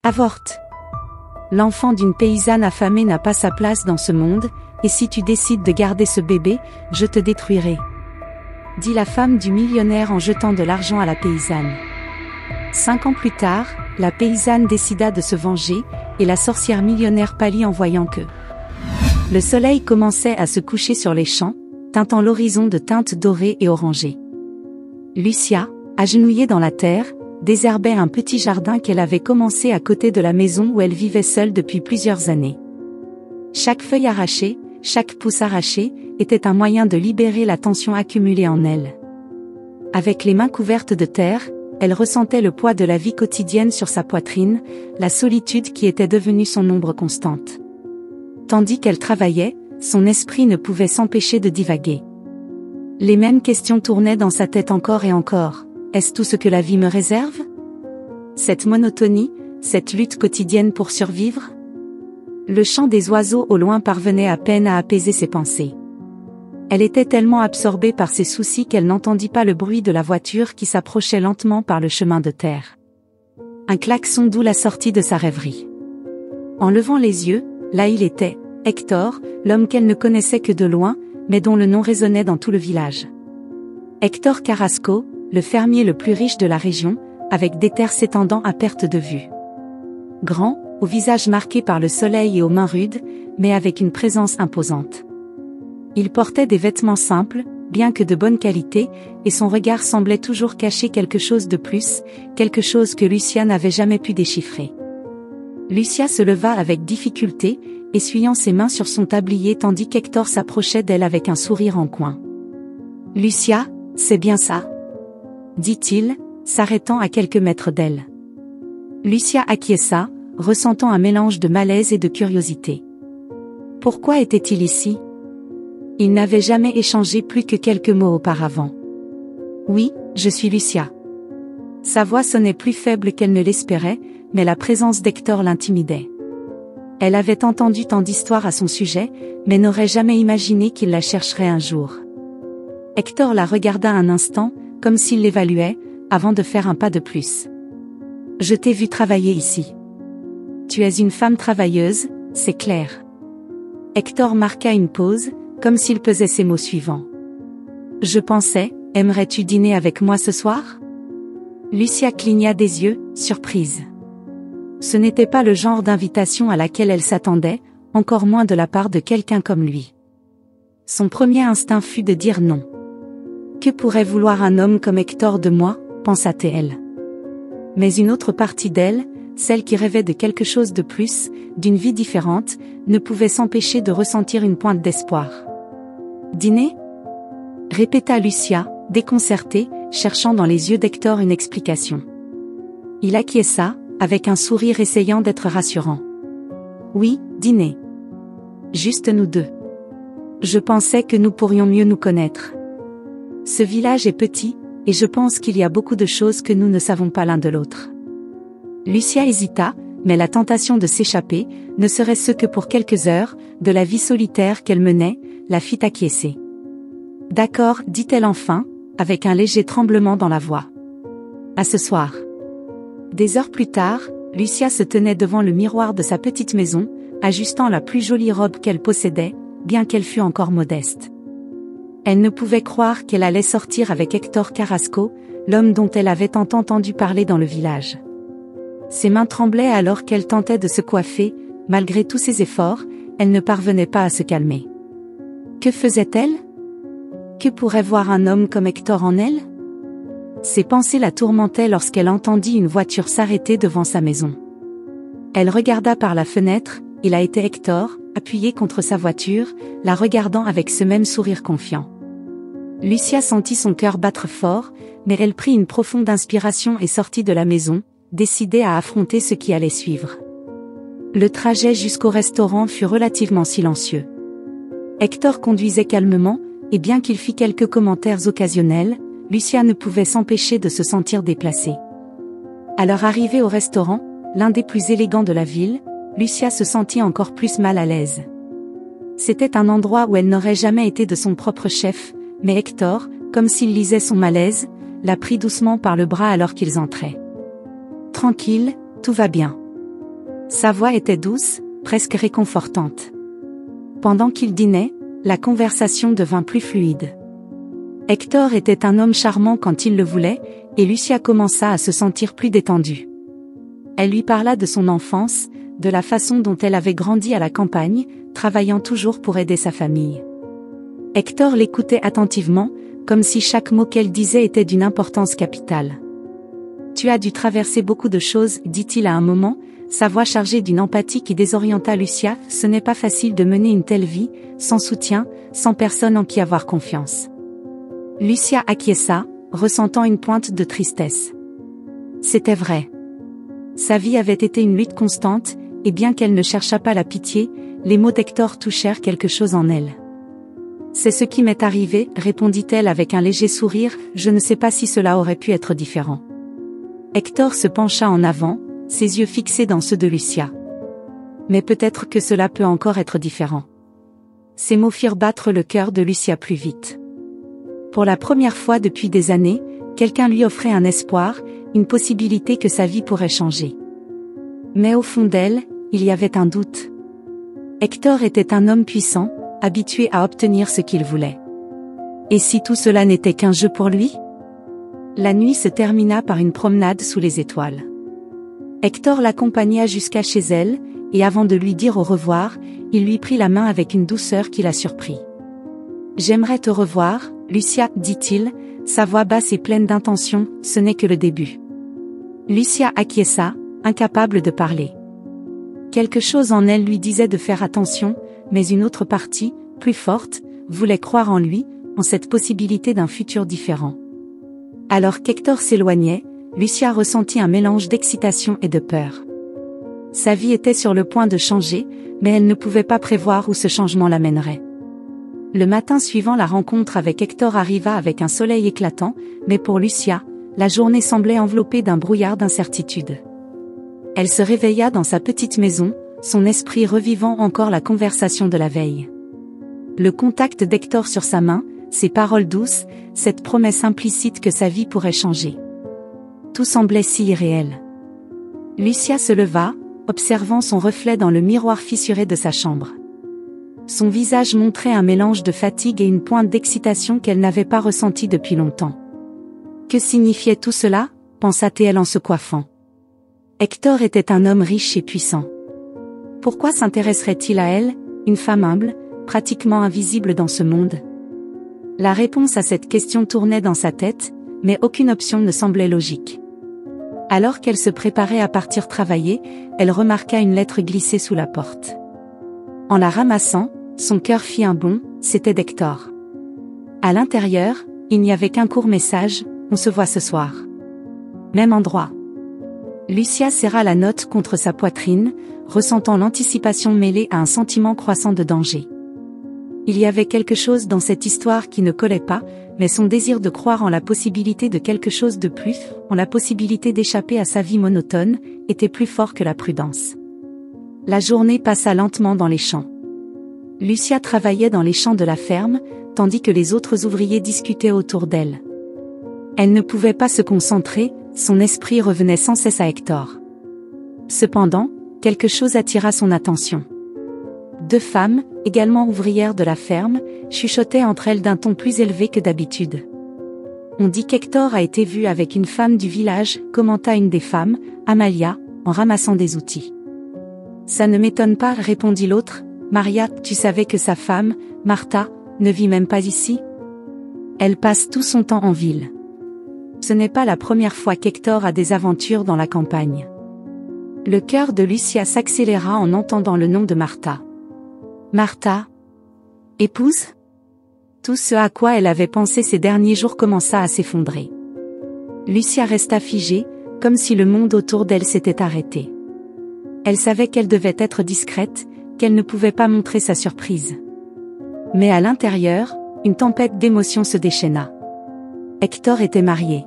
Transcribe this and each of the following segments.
Avorte. L'enfant d'une paysanne affamée n'a pas sa place dans ce monde, et si tu décides de garder ce bébé, je te détruirai. Dit la femme du millionnaire en jetant de l'argent à la paysanne. 5 ans plus tard, la paysanne décida de se venger, et la sorcière millionnaire pâlit en voyant que le soleil commençait à se coucher sur les champs, teintant l'horizon de teintes dorées et orangées. Lucia, agenouillée dans la terre, désherbait un petit jardin qu'elle avait commencé à côté de la maison où elle vivait seule depuis plusieurs années. Chaque feuille arrachée, chaque pouce arraché, était un moyen de libérer la tension accumulée en elle. Avec les mains couvertes de terre, elle ressentait le poids de la vie quotidienne sur sa poitrine, la solitude qui était devenue son ombre constante. Tandis qu'elle travaillait, son esprit ne pouvait s'empêcher de divaguer. Les mêmes questions tournaient dans sa tête encore et encore. Est-ce tout ce que la vie me réserve? Cette monotonie, cette lutte quotidienne pour survivre? Le chant des oiseaux au loin parvenait à peine à apaiser ses pensées. Elle était tellement absorbée par ses soucis qu'elle n'entendit pas le bruit de la voiture qui s'approchait lentement par le chemin de terre. Un klaxon d'où la sortie de sa rêverie. En levant les yeux, là il était, Hector, l'homme qu'elle ne connaissait que de loin, mais dont le nom résonnait dans tout le village. Hector Carrasco, le fermier le plus riche de la région, avec des terres s'étendant à perte de vue. Grand, au visage marqué par le soleil et aux mains rudes, mais avec une présence imposante. Il portait des vêtements simples, bien que de bonne qualité, et son regard semblait toujours cacher quelque chose de plus, quelque chose que Lucia n'avait jamais pu déchiffrer. Lucia se leva avec difficulté, essuyant ses mains sur son tablier tandis qu'Hector s'approchait d'elle avec un sourire en coin. « Lucia, c'est bien ça ?» dit-il, s'arrêtant à quelques mètres d'elle. Lucia acquiesça, ressentant un mélange de malaise et de curiosité. Pourquoi était-il ici? Ils n'avaient jamais échangé plus que quelques mots auparavant. Oui, je suis Lucia. Sa voix sonnait plus faible qu'elle ne l'espérait, mais la présence d'Hector l'intimidait. Elle avait entendu tant d'histoires à son sujet, mais n'aurait jamais imaginé qu'il la chercherait un jour. Hector la regarda un instant, comme s'il l'évaluait, avant de faire un pas de plus. « Je t'ai vu travailler ici. Tu es une femme travailleuse, c'est clair. » Hector marqua une pause, comme s'il pesait ses mots suivants. « Je pensais, aimerais-tu dîner avec moi ce soir ?» Lucia cligna des yeux, surprise. Ce n'était pas le genre d'invitation à laquelle elle s'attendait, encore moins de la part de quelqu'un comme lui. Son premier instinct fut de dire non. Que pourrait vouloir un homme comme Hector de moi, pensa-t-elle. Mais une autre partie d'elle, celle qui rêvait de quelque chose de plus, d'une vie différente, ne pouvait s'empêcher de ressentir une pointe d'espoir. « Dîner ?» répéta Lucia, déconcertée, cherchant dans les yeux d'Hector une explication. Il acquiesça, avec un sourire essayant d'être rassurant. « Oui, dîner. Juste nous deux. Je pensais que nous pourrions mieux nous connaître. Ce village est petit, et je pense qu'il y a beaucoup de choses que nous ne savons pas l'un de l'autre. » Lucia hésita, mais la tentation de s'échapper, ne serait-ce que pour quelques heures, de la vie solitaire qu'elle menait, la fit acquiescer. « D'accord, dit-elle enfin, avec un léger tremblement dans la voix. « À ce soir. » Des heures plus tard, Lucia se tenait devant le miroir de sa petite maison, ajustant la plus jolie robe qu'elle possédait, bien qu'elle fût encore modeste. Elle ne pouvait croire qu'elle allait sortir avec Hector Carrasco, l'homme dont elle avait tant entendu parler dans le village. Ses mains tremblaient alors qu'elle tentait de se coiffer, malgré tous ses efforts, elle ne parvenait pas à se calmer. Que faisait-elle? Que pourrait voir un homme comme Hector en elle? Ses pensées la tourmentaient lorsqu'elle entendit une voiture s'arrêter devant sa maison. Elle regarda par la fenêtre, il a été Hector, appuyé contre sa voiture, la regardant avec ce même sourire confiant. Lucia sentit son cœur battre fort, mais elle prit une profonde inspiration et sortit de la maison, décidée à affronter ce qui allait suivre. Le trajet jusqu'au restaurant fut relativement silencieux. Hector conduisait calmement, et bien qu'il fît quelques commentaires occasionnels, Lucia ne pouvait s'empêcher de se sentir déplacée. À leur arrivée au restaurant, l'un des plus élégants de la ville, Lucia se sentit encore plus mal à l'aise. C'était un endroit où elle n'aurait jamais été de son propre chef, mais Hector, comme s'il lisait son malaise, la prit doucement par le bras alors qu'ils entraient. « Tranquille, tout va bien. Sa voix était douce, presque réconfortante. Pendant qu'ils dînaient, la conversation devint plus fluide. Hector était un homme charmant quand il le voulait, et Lucia commença à se sentir plus détendue. Elle lui parla de son enfance, de la façon dont elle avait grandi à la campagne, travaillant toujours pour aider sa famille. Hector l'écoutait attentivement, comme si chaque mot qu'elle disait était d'une importance capitale. « Tu as dû traverser beaucoup de choses, dit-il à un moment, sa voix chargée d'une empathie qui désorienta Lucia. Ce n'est pas facile de mener une telle vie, sans soutien, sans personne en qui avoir confiance. Lucia acquiesça, ressentant une pointe de tristesse. C'était vrai. Sa vie avait été une lutte constante, et bien qu'elle ne cherchât pas la pitié, les mots d'Hector touchèrent quelque chose en elle. « C'est ce qui m'est arrivé, répondit-elle avec un léger sourire, je ne sais pas si cela aurait pu être différent. » Hector se pencha en avant, ses yeux fixés dans ceux de Lucia. « Mais peut-être que cela peut encore être différent. » Ces mots firent battre le cœur de Lucia plus vite. Pour la première fois depuis des années, quelqu'un lui offrait un espoir, une possibilité que sa vie pourrait changer. Mais au fond d'elle, il y avait un doute. Hector était un homme puissant, habitué à obtenir ce qu'il voulait. Et si tout cela n'était qu'un jeu pour lui? La nuit se termina par une promenade sous les étoiles. Hector l'accompagna jusqu'à chez elle, et avant de lui dire au revoir, il lui prit la main avec une douceur qui la surprit. « J'aimerais te revoir, Lucia, dit-il, sa voix basse et pleine d'intention, ce n'est que le début. » Lucia acquiesça, incapable de parler. Quelque chose en elle lui disait de faire attention, mais une autre partie, plus forte, voulait croire en lui, en cette possibilité d'un futur différent. Alors qu'Hector s'éloignait, Lucia ressentit un mélange d'excitation et de peur. Sa vie était sur le point de changer, mais elle ne pouvait pas prévoir où ce changement l'amènerait. Le matin suivant la rencontre avec Hector arriva avec un soleil éclatant, mais pour Lucia, la journée semblait enveloppée d'un brouillard d'incertitude. Elle se réveilla dans sa petite maison, son esprit revivant encore la conversation de la veille. Le contact d'Hector sur sa main, ses paroles douces, cette promesse implicite que sa vie pourrait changer. Tout semblait si irréel. Lucia se leva, observant son reflet dans le miroir fissuré de sa chambre. Son visage montrait un mélange de fatigue et une pointe d'excitation qu'elle n'avait pas ressentie depuis longtemps. Que signifiait tout cela, pensa-t-elle en se coiffant. Hector était un homme riche et puissant. Pourquoi s'intéresserait-il à elle, une femme humble, pratiquement invisible dans ce monde? La réponse à cette question tournait dans sa tête, mais aucune option ne semblait logique. Alors qu'elle se préparait à partir travailler, elle remarqua une lettre glissée sous la porte. En la ramassant, son cœur fit un bond, c'était d'Hector. À l'intérieur, il n'y avait qu'un court message, on se voit ce soir. Même endroit. Lucia serra la note contre sa poitrine, ressentant l'anticipation mêlée à un sentiment croissant de danger. Il y avait quelque chose dans cette histoire qui ne collait pas, mais son désir de croire en la possibilité de quelque chose de plus, en la possibilité d'échapper à sa vie monotone, était plus fort que la prudence. La journée passa lentement dans les champs. Lucia travaillait dans les champs de la ferme, tandis que les autres ouvriers discutaient autour d'elle. Elle ne pouvait pas se concentrer, son esprit revenait sans cesse à Hector. Cependant, quelque chose attira son attention. Deux femmes, également ouvrières de la ferme, chuchotaient entre elles d'un ton plus élevé que d'habitude. « On dit qu'Hector a été vu avec une femme du village, commenta une des femmes, Amalia, en ramassant des outils. « Ça ne m'étonne pas, répondit l'autre. Maria, tu savais que sa femme, Martha, ne vit même pas ici? Elle passe tout son temps en ville. » Ce n'est pas la première fois qu'Hector a des aventures dans la campagne. Le cœur de Lucia s'accéléra en entendant le nom de Martha. Martha? Épouse? Tout ce à quoi elle avait pensé ces derniers jours commença à s'effondrer. Lucia resta figée, comme si le monde autour d'elle s'était arrêté. Elle savait qu'elle devait être discrète, qu'elle ne pouvait pas montrer sa surprise. Mais à l'intérieur, une tempête d'émotions se déchaîna. Hector était marié.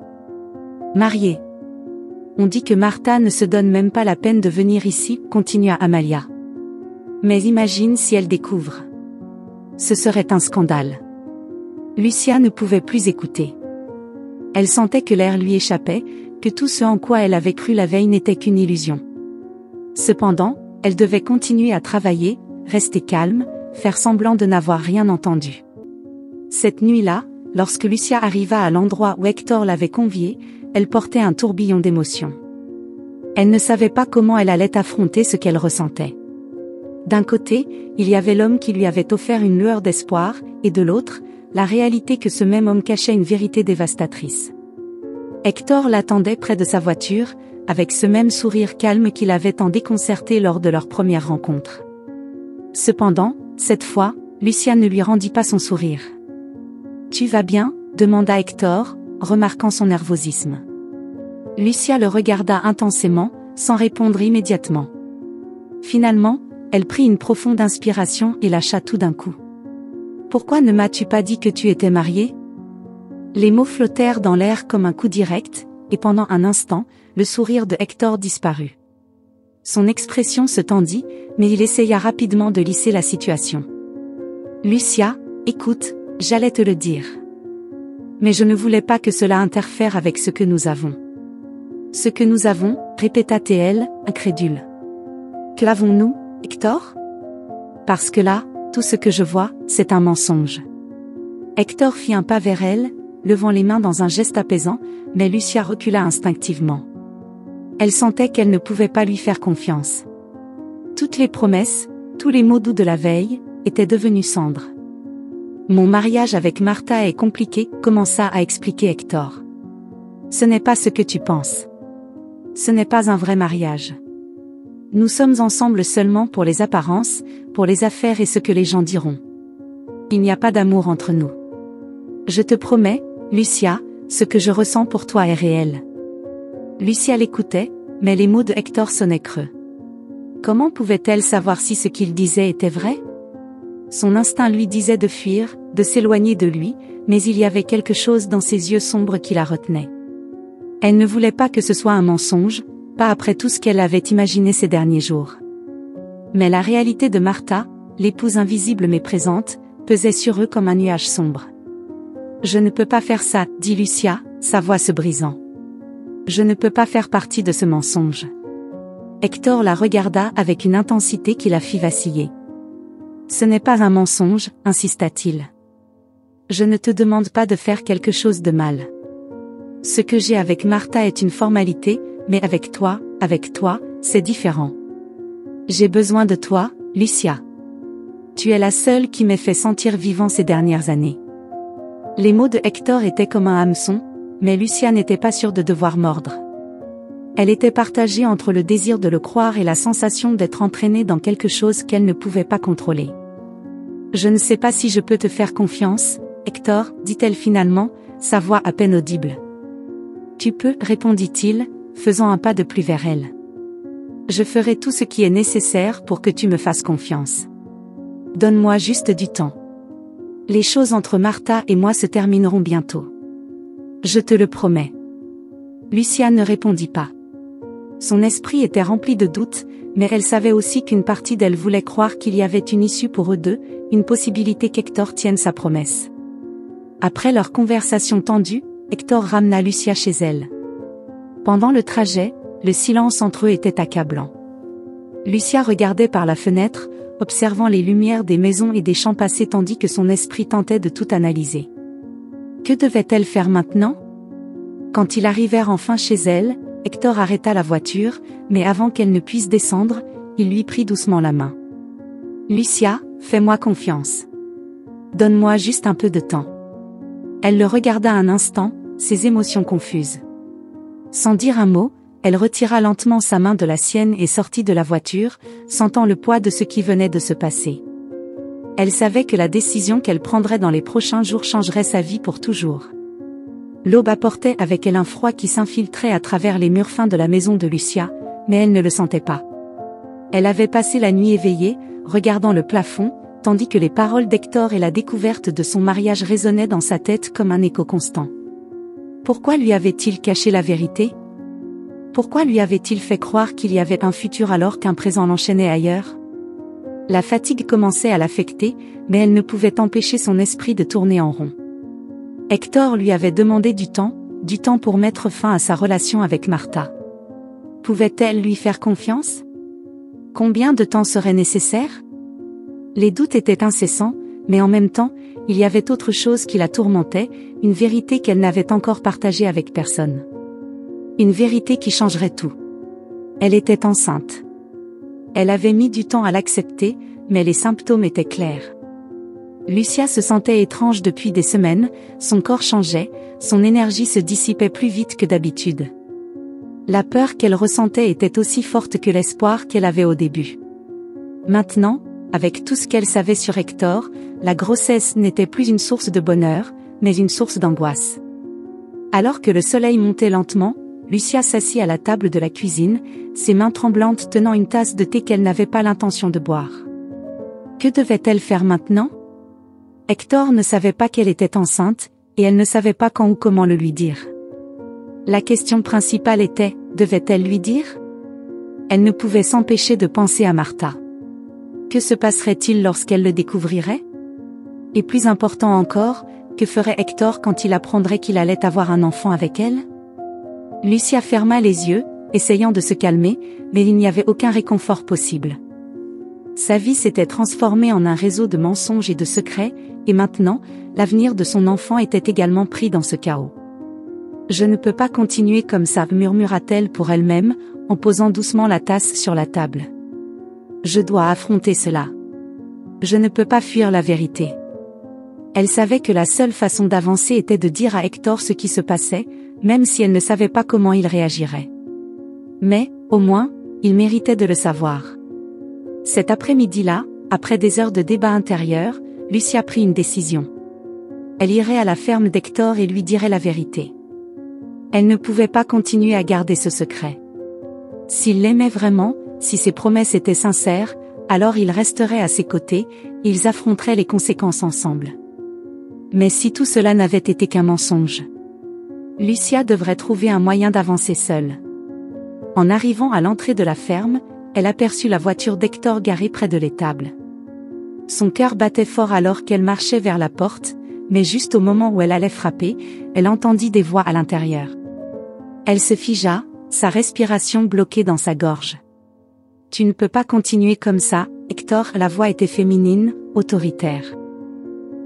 Marié. On dit que Martha ne se donne même pas la peine de venir ici, continua Amalia. Mais imagine si elle découvre. Ce serait un scandale. Lucia ne pouvait plus écouter. Elle sentait que l'air lui échappait, que tout ce en quoi elle avait cru la veille n'était qu'une illusion. Cependant, elle devait continuer à travailler, rester calme, faire semblant de n'avoir rien entendu. Cette nuit-là, lorsque Lucia arriva à l'endroit où Hector l'avait conviée, elle portait un tourbillon d'émotions. Elle ne savait pas comment elle allait affronter ce qu'elle ressentait. D'un côté, il y avait l'homme qui lui avait offert une lueur d'espoir, et de l'autre, la réalité que ce même homme cachait une vérité dévastatrice. Hector l'attendait près de sa voiture, avec ce même sourire calme qui l'avait tant déconcerté lors de leur première rencontre. Cependant, cette fois, Lucia ne lui rendit pas son sourire. « Tu vas bien ?» demanda Hector, remarquant son nervosisme. Lucia le regarda intensément, sans répondre immédiatement. Finalement, elle prit une profonde inspiration et lâcha tout d'un coup. « Pourquoi ne m'as-tu pas dit que tu étais mariée ?» Les mots flottèrent dans l'air comme un coup direct, et pendant un instant, le sourire de Hector disparut. Son expression se tendit, mais il essaya rapidement de lisser la situation. « Lucia, écoute, j'allais te le dire. Mais je ne voulais pas que cela interfère avec ce que nous avons. » « Ce que nous avons, répéta-t-elle, incrédule. « Qu'avons-nous, Hector ? Parce que là, tout ce que je vois, c'est un mensonge. » Hector fit un pas vers elle, levant les mains dans un geste apaisant, mais Lucia recula instinctivement. Elle sentait qu'elle ne pouvait pas lui faire confiance. Toutes les promesses, tous les mots doux de la veille, étaient devenus cendres. « Mon mariage avec Martha est compliqué, » commença à expliquer Hector. « Ce n'est pas ce que tu penses. Ce n'est pas un vrai mariage. Nous sommes ensemble seulement pour les apparences, pour les affaires et ce que les gens diront. Il n'y a pas d'amour entre nous. Je te promets, Lucia, ce que je ressens pour toi est réel. » Lucia l'écoutait, mais les mots de Hector sonnaient creux. Comment pouvait-elle savoir si ce qu'il disait était vrai ? Son instinct lui disait de fuir, de s'éloigner de lui, mais il y avait quelque chose dans ses yeux sombres qui la retenait. Elle ne voulait pas que ce soit un mensonge, pas après tout ce qu'elle avait imaginé ces derniers jours. Mais la réalité de Martha, l'épouse invisible mais présente, pesait sur eux comme un nuage sombre. « Je ne peux pas faire ça, » dit Lucia, sa voix se brisant. « Je ne peux pas faire partie de ce mensonge. » Hector la regarda avec une intensité qui la fit vaciller. « Ce n'est pas un mensonge, » insista-t-il. « Je ne te demande pas de faire quelque chose de mal. Ce que j'ai avec Martha est une formalité, mais avec toi, c'est différent. J'ai besoin de toi, Lucia. Tu es la seule qui m'ait fait sentir vivant ces dernières années. » Les mots de Hector étaient comme un hameçon, mais Lucia n'était pas sûre de devoir mordre. Elle était partagée entre le désir de le croire et la sensation d'être entraînée dans quelque chose qu'elle ne pouvait pas contrôler. « Je ne sais pas si je peux te faire confiance, Hector, » dit-elle finalement, sa voix à peine audible. « Tu peux, » répondit-il, faisant un pas de plus vers elle. « Je ferai tout ce qui est nécessaire pour que tu me fasses confiance. Donne-moi juste du temps. Les choses entre Martha et moi se termineront bientôt. Je te le promets. » Lucia ne répondit pas. Son esprit était rempli de doutes, mais elle savait aussi qu'une partie d'elle voulait croire qu'il y avait une issue pour eux deux, une possibilité qu'Hector tienne sa promesse. Après leur conversation tendue, Hector ramena Lucia chez elle. Pendant le trajet, le silence entre eux était accablant. Lucia regardait par la fenêtre, observant les lumières des maisons et des champs passés tandis que son esprit tentait de tout analyser. Que devait-elle faire maintenant ? Quand ils arrivèrent enfin chez elle, Hector arrêta la voiture, mais avant qu'elle ne puisse descendre, il lui prit doucement la main. « Lucia, fais-moi confiance. Donne-moi juste un peu de temps. » Elle le regarda un instant, ses émotions confuses. Sans dire un mot, elle retira lentement sa main de la sienne et sortit de la voiture, sentant le poids de ce qui venait de se passer. Elle savait que la décision qu'elle prendrait dans les prochains jours changerait sa vie pour toujours. L'aube apportait avec elle un froid qui s'infiltrait à travers les murs fins de la maison de Lucia, mais elle ne le sentait pas. Elle avait passé la nuit éveillée, regardant le plafond, tandis que les paroles d'Hector et la découverte de son mariage résonnaient dans sa tête comme un écho constant. Pourquoi lui avait-il caché la vérité ? Pourquoi lui avait-il fait croire qu'il y avait un futur alors qu'un présent l'enchaînait ailleurs ? La fatigue commençait à l'affecter, mais elle ne pouvait empêcher son esprit de tourner en rond. Hector lui avait demandé du temps pour mettre fin à sa relation avec Martha. Pouvait-elle lui faire confiance ? Combien de temps serait nécessaire? Les doutes étaient incessants, mais en même temps, il y avait autre chose qui la tourmentait, une vérité qu'elle n'avait encore partagée avec personne. Une vérité qui changerait tout. Elle était enceinte. Elle avait mis du temps à l'accepter, mais les symptômes étaient clairs. Lucia se sentait étrange depuis des semaines, son corps changeait, son énergie se dissipait plus vite que d'habitude. La peur qu'elle ressentait était aussi forte que l'espoir qu'elle avait au début. Maintenant, avec tout ce qu'elle savait sur Hector, la grossesse n'était plus une source de bonheur, mais une source d'angoisse. Alors que le soleil montait lentement, Lucia s'assit à la table de la cuisine, ses mains tremblantes tenant une tasse de thé qu'elle n'avait pas l'intention de boire. Que devait-elle faire maintenant? Hector ne savait pas qu'elle était enceinte, et elle ne savait pas quand ou comment le lui dire. La question principale était, devait-elle lui dire? Elle ne pouvait s'empêcher de penser à Martha. Que se passerait-il lorsqu'elle le découvrirait? Et plus important encore, que ferait Hector quand il apprendrait qu'il allait avoir un enfant avec elle? Lucia ferma les yeux, essayant de se calmer, mais il n'y avait aucun réconfort possible. Sa vie s'était transformée en un réseau de mensonges et de secrets, et maintenant, l'avenir de son enfant était également pris dans ce chaos. Je ne peux pas continuer comme ça, murmura-t-elle pour elle-même, en posant doucement la tasse sur la table. Je dois affronter cela. Je ne peux pas fuir la vérité. Elle savait que la seule façon d'avancer était de dire à Hector ce qui se passait, même si elle ne savait pas comment il réagirait. Mais, au moins, il méritait de le savoir. Cet après-midi-là, après des heures de débat intérieur, Lucia prit une décision. Elle irait à la ferme d'Hector et lui dirait la vérité. Elle ne pouvait pas continuer à garder ce secret. S'il l'aimait vraiment, si ses promesses étaient sincères, alors il resterait à ses côtés, et ils affronteraient les conséquences ensemble. Mais si tout cela n'avait été qu'un mensonge, Lucia devrait trouver un moyen d'avancer seule. En arrivant à l'entrée de la ferme, elle aperçut la voiture d'Hector garée près de l'étable. Son cœur battait fort alors qu'elle marchait vers la porte, mais juste au moment où elle allait frapper, elle entendit des voix à l'intérieur. Elle se figea, sa respiration bloquée dans sa gorge. « Tu ne peux pas continuer comme ça, Hector », la voix était féminine, autoritaire.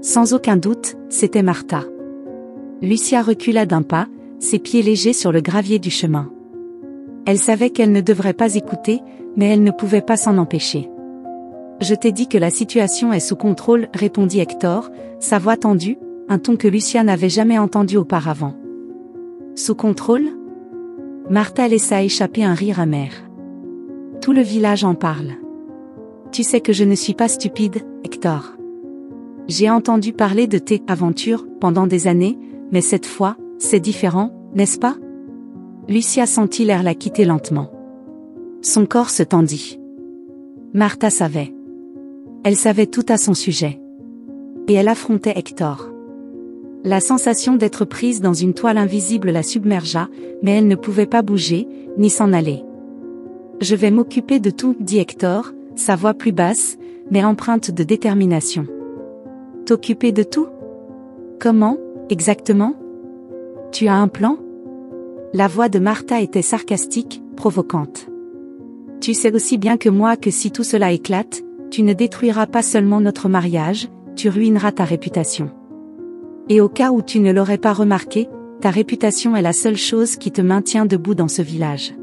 Sans aucun doute, c'était Martha. Lucia recula d'un pas, ses pieds légers sur le gravier du chemin. Elle savait qu'elle ne devrait pas écouter, mais elle ne pouvait pas s'en empêcher. « Je t'ai dit que la situation est sous contrôle », répondit Hector, sa voix tendue, un ton que Lucia n'avait jamais entendu auparavant. « Sous contrôle ?» Martha laissa échapper un rire amer. « Tout le village en parle. Tu sais que je ne suis pas stupide, Hector. J'ai entendu parler de tes aventures pendant des années, mais cette fois, c'est différent, n'est-ce pas ?» Lucia sentit l'air la quitter lentement. Son corps se tendit. Martha savait. Elle savait tout à son sujet. Et elle affrontait Hector. La sensation d'être prise dans une toile invisible la submergea, mais elle ne pouvait pas bouger, ni s'en aller. « Je vais m'occuper de tout, » dit Hector, sa voix plus basse, mais empreinte de détermination. « T'occuper de tout? Comment, exactement? Tu as un plan ?» La voix de Martha était sarcastique, provocante. « Tu sais aussi bien que moi que si tout cela éclate, tu ne détruiras pas seulement notre mariage, tu ruineras ta réputation. Et au cas où tu ne l'aurais pas remarqué, ta réputation est la seule chose qui te maintient debout dans ce village. »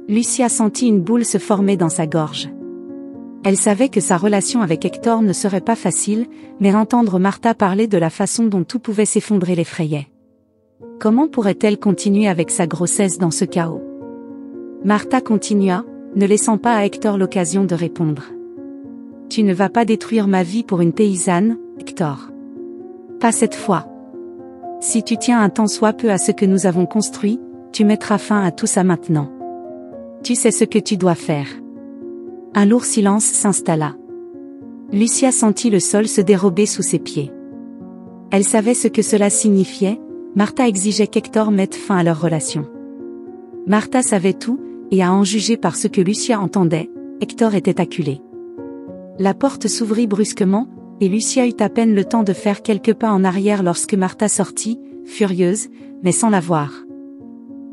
Lucia sentit une boule se former dans sa gorge. Elle savait que sa relation avec Hector ne serait pas facile, mais entendre Martha parler de la façon dont tout pouvait s'effondrer l'effrayait. Comment pourrait-elle continuer avec sa grossesse dans ce chaos? Martha continua, ne laissant pas à Hector l'occasion de répondre. « Tu ne vas pas détruire ma vie pour une paysanne, Hector. Pas cette fois. Si tu tiens un tant soit peu à ce que nous avons construit, tu mettras fin à tout ça maintenant. Tu sais ce que tu dois faire. » Un lourd silence s'installa. Lucia sentit le sol se dérober sous ses pieds. Elle savait ce que cela signifiait, Martha exigeait qu'Hector mette fin à leur relation. Martha savait tout, et à en juger par ce que Lucia entendait, Hector était acculé. La porte s'ouvrit brusquement, et Lucia eut à peine le temps de faire quelques pas en arrière lorsque Martha sortit, furieuse, mais sans la voir.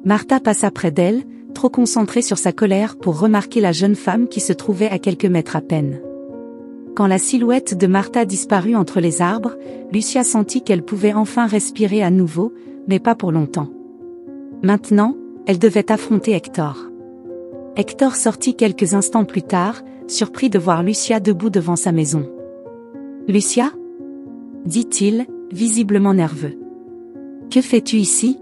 Martha passa près d'elle, trop concentré sur sa colère pour remarquer la jeune femme qui se trouvait à quelques mètres à peine. Quand la silhouette de Martha disparut entre les arbres, Lucia sentit qu'elle pouvait enfin respirer à nouveau, mais pas pour longtemps. Maintenant, elle devait affronter Hector. Hector sortit quelques instants plus tard, surpris de voir Lucia debout devant sa maison. « Lucia ?» dit-il, visiblement nerveux. « Que fais-tu ici ?»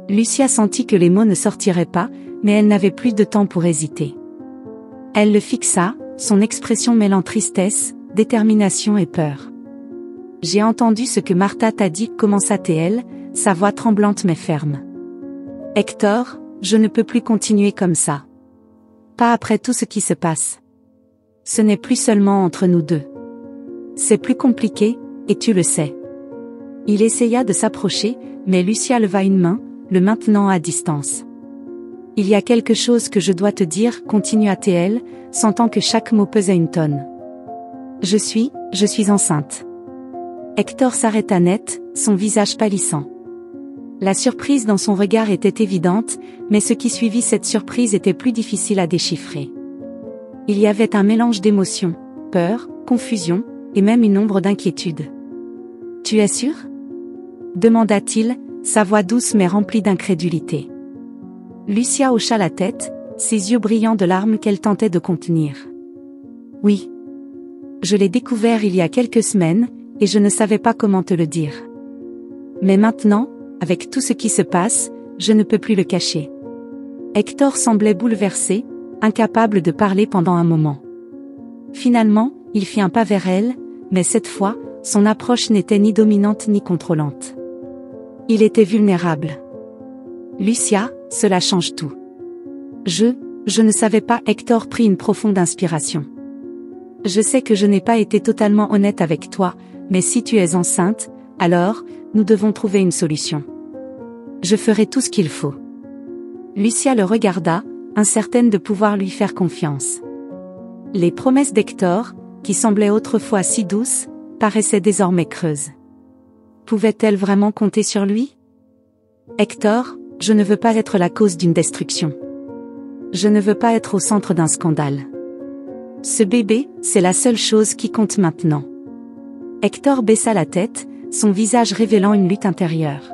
Lucia sentit que les mots ne sortiraient pas, mais elle n'avait plus de temps pour hésiter. Elle le fixa, son expression mêlant tristesse, détermination et peur. « J'ai entendu ce que Martha t'a dit, » commença-t-elle, sa voix tremblante mais ferme. « Hector, je ne peux plus continuer comme ça. Pas après tout ce qui se passe. Ce n'est plus seulement entre nous deux. C'est plus compliqué, et tu le sais. » Il essaya de s'approcher, mais Lucia leva une main, le maintenant à distance. « Il y a quelque chose que je dois te dire, » continua-t-elle, sentant que chaque mot pesait une tonne. « Je suis enceinte. » Hector s'arrêta net, son visage pâlissant. La surprise dans son regard était évidente, mais ce qui suivit cette surprise était plus difficile à déchiffrer. Il y avait un mélange d'émotions, peur, confusion, et même une ombre d'inquiétude. « Tu es sûr ?» demanda-t-il, sa voix douce mais remplie d'incrédulité. Lucia hocha la tête, ses yeux brillants de larmes qu'elle tentait de contenir. « Oui. Je l'ai découvert il y a quelques semaines, et je ne savais pas comment te le dire. Mais maintenant, avec tout ce qui se passe, je ne peux plus le cacher. » Hector semblait bouleversé, incapable de parler pendant un moment. Finalement, il fit un pas vers elle, mais cette fois, son approche n'était ni dominante ni contrôlante. Il était vulnérable. « Lucia, cela change tout. » Je ne savais pas. » Hector prit une profonde inspiration. « Je sais que je n'ai pas été totalement honnête avec toi, mais si tu es enceinte, alors, nous devons trouver une solution. Je ferai tout ce qu'il faut. » Lucia le regarda, incertaine de pouvoir lui faire confiance. Les promesses d'Hector, qui semblaient autrefois si douces, paraissaient désormais creuses. Pouvait-elle vraiment compter sur lui? « Hector, je ne veux pas être la cause d'une destruction. Je ne veux pas être au centre d'un scandale. Ce bébé, c'est la seule chose qui compte maintenant. » Hector baissa la tête, son visage révélant une lutte intérieure.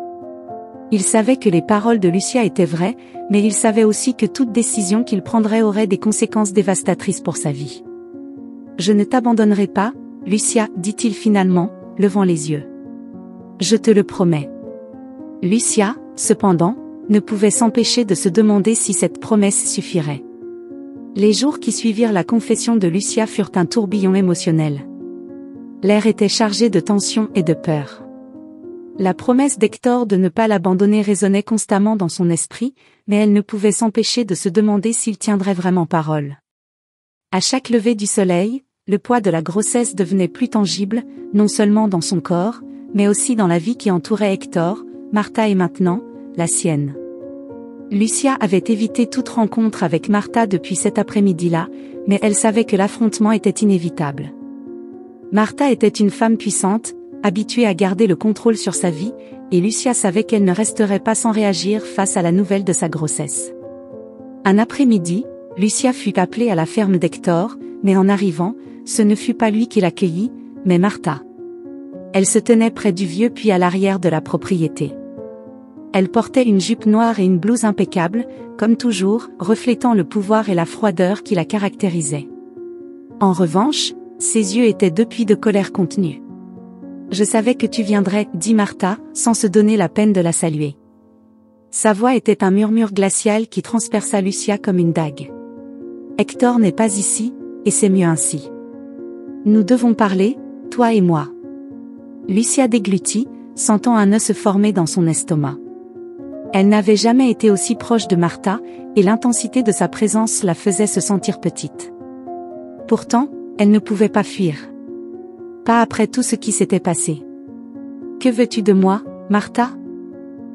Il savait que les paroles de Lucia étaient vraies, mais il savait aussi que toute décision qu'il prendrait aurait des conséquences dévastatrices pour sa vie. « Je ne t'abandonnerai pas, Lucia, » dit-il finalement, levant les yeux. « Je te le promets. » Lucia, cependant, ne pouvait s'empêcher de se demander si cette promesse suffirait. Les jours qui suivirent la confession de Lucia furent un tourbillon émotionnel. L'air était chargé de tension et de peur. La promesse d'Hector de ne pas l'abandonner résonnait constamment dans son esprit, mais elle ne pouvait s'empêcher de se demander s'il tiendrait vraiment parole. À chaque lever du soleil, le poids de la grossesse devenait plus tangible, non seulement dans son corps, mais aussi dans la vie qui entourait Hector, Martha et maintenant, la sienne. Lucia avait évité toute rencontre avec Martha depuis cet après-midi-là, mais elle savait que l'affrontement était inévitable. Martha était une femme puissante, habituée à garder le contrôle sur sa vie, et Lucia savait qu'elle ne resterait pas sans réagir face à la nouvelle de sa grossesse. Un après-midi, Lucia fut appelée à la ferme d'Hector, mais en arrivant, ce ne fut pas lui qui l'accueillit, mais Martha. Elle se tenait près du vieux puits à l'arrière de la propriété. Elle portait une jupe noire et une blouse impeccable, comme toujours, reflétant le pouvoir et la froideur qui la caractérisaient. En revanche, ses yeux étaient depuis de colère contenue. « Je savais que tu viendrais, » dit Martha, sans se donner la peine de la saluer. Sa voix était un murmure glacial qui transperça Lucia comme une dague. « Hector n'est pas ici, et c'est mieux ainsi. Nous devons parler, toi et moi. » Lucia déglutit, sentant un nœud se former dans son estomac. Elle n'avait jamais été aussi proche de Martha, et l'intensité de sa présence la faisait se sentir petite. Pourtant, elle ne pouvait pas fuir. Pas après tout ce qui s'était passé. « Que veux-tu de moi, Martha ?»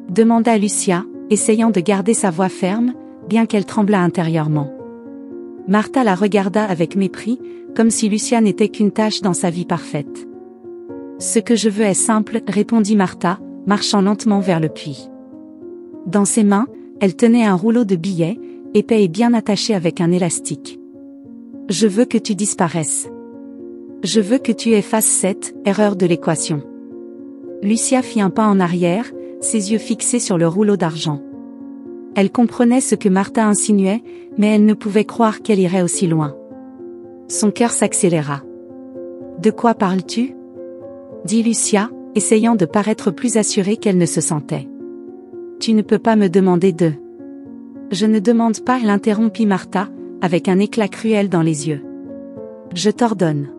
demanda Lucia, essayant de garder sa voix ferme, bien qu'elle tremblât intérieurement. Martha la regarda avec mépris, comme si Lucia n'était qu'une tâche dans sa vie parfaite. « Ce que je veux est simple, » répondit Martha, marchant lentement vers le puits. Dans ses mains, elle tenait un rouleau de billets, épais et bien attaché avec un élastique. Je veux que tu disparaisses. Je veux que tu effaces cette erreur de l'équation. Lucia fit un pas en arrière, ses yeux fixés sur le rouleau d'argent. Elle comprenait ce que Martha insinuait, mais elle ne pouvait croire qu'elle irait aussi loin. Son cœur s'accéléra. De quoi parles-tu? Dit Lucia, essayant de paraître plus assurée qu'elle ne se sentait. Tu ne peux pas me demander de... Je ne demande pas, l'interrompit Martha, avec un éclat cruel dans les yeux. Je t'ordonne.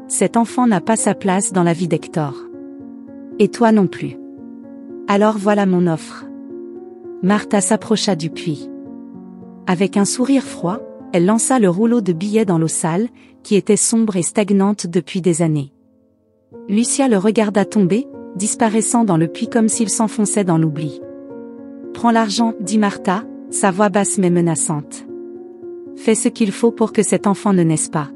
Cet enfant n'a pas sa place dans la vie d'Hector. Et toi non plus. Alors voilà mon offre. Martha s'approcha du puits. Avec un sourire froid, elle lança le rouleau de billets dans l'eau sale, qui était sombre et stagnante depuis des années. Lucia le regarda tomber, disparaissant dans le puits comme s'il s'enfonçait dans l'oubli. Prends l'argent, dit Martha, sa voix basse mais menaçante. Fais ce qu'il faut pour que cet enfant ne naisse pas.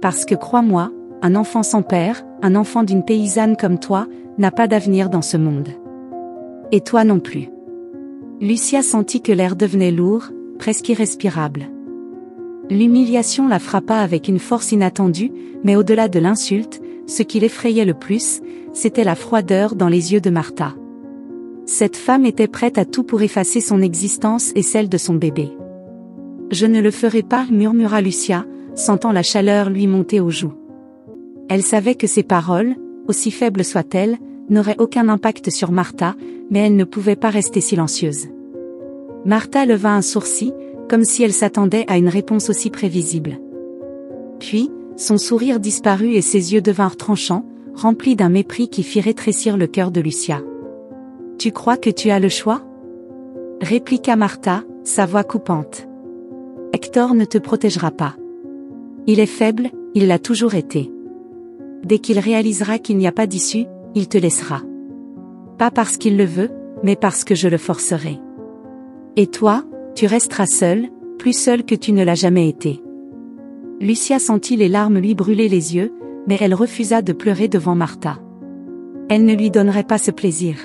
Parce que crois-moi, un enfant sans père, un enfant d'une paysanne comme toi, n'a pas d'avenir dans ce monde. Et toi non plus. Lucia sentit que l'air devenait lourd, presque irrespirable. L'humiliation la frappa avec une force inattendue, mais au-delà de l'insulte, ce qui l'effrayait le plus, c'était la froideur dans les yeux de Martha. Cette femme était prête à tout pour effacer son existence et celle de son bébé. Je ne le ferai pas, murmura Lucia, sentant la chaleur lui monter aux joues. Elle savait que ses paroles, aussi faibles soient-elles, n'auraient aucun impact sur Martha, mais elle ne pouvait pas rester silencieuse. Martha leva un sourcil, comme si elle s'attendait à une réponse aussi prévisible. Puis, son sourire disparut et ses yeux devinrent tranchants, remplis d'un mépris qui fit rétrécir le cœur de Lucia. « Tu crois que tu as le choix ?» répliqua Martha, sa voix coupante. « Hector ne te protégera pas. Il est faible, il l'a toujours été. Dès qu'il réalisera qu'il n'y a pas d'issue, il te laissera. Pas parce qu'il le veut, mais parce que je le forcerai. Et toi, tu resteras seule, plus seule que tu ne l'as jamais été. » Lucia sentit les larmes lui brûler les yeux, mais elle refusa de pleurer devant Martha. Elle ne lui donnerait pas ce plaisir.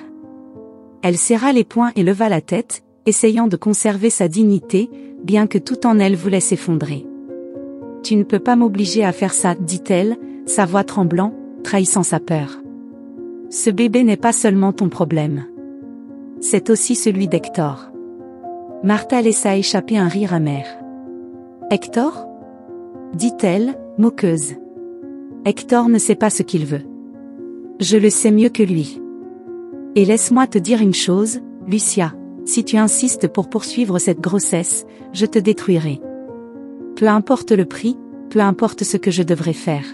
Elle serra les poings et leva la tête, essayant de conserver sa dignité, bien que tout en elle voulait s'effondrer. « Tu ne peux pas m'obliger à faire ça, dit-elle, sa voix tremblant, trahissant sa peur. Ce bébé n'est pas seulement ton problème. C'est aussi celui d'Hector. » Martha laissa échapper un rire amer. « Hector ?» dit-elle, moqueuse. « Hector ne sait pas ce qu'il veut. Je le sais mieux que lui. Et laisse-moi te dire une chose, Lucia, si tu insistes pour poursuivre cette grossesse, je te détruirai. Peu importe le prix, peu importe ce que je devrais faire.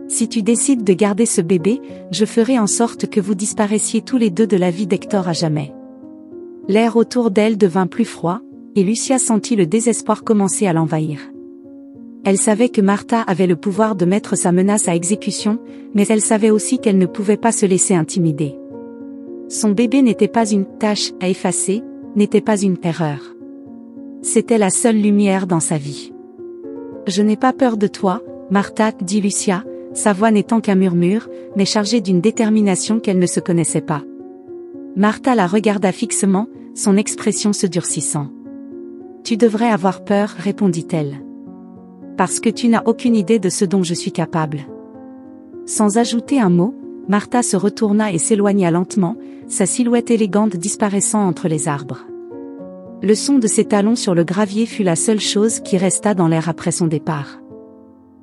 Si tu décides de garder ce bébé, je ferai en sorte que vous disparaissiez tous les deux de la vie d'Hector à jamais. » L'air autour d'elle devint plus froid, et Lucia sentit le désespoir commencer à l'envahir. Elle savait que Martha avait le pouvoir de mettre sa menace à exécution, mais elle savait aussi qu'elle ne pouvait pas se laisser intimider. Son bébé n'était pas une tâche à effacer, n'était pas une erreur. C'était la seule lumière dans sa vie. « Je n'ai pas peur de toi, Martha, dit Lucia, sa voix n'étant qu'un murmure, mais chargée d'une détermination qu'elle ne se connaissait pas. Martha la regarda fixement, son expression se durcissant. « Tu devrais avoir peur, répondit-elle. Parce que tu n'as aucune idée de ce dont je suis capable. » Sans ajouter un mot, Martha se retourna et s'éloigna lentement, sa silhouette élégante disparaissant entre les arbres. Le son de ses talons sur le gravier fut la seule chose qui resta dans l'air après son départ.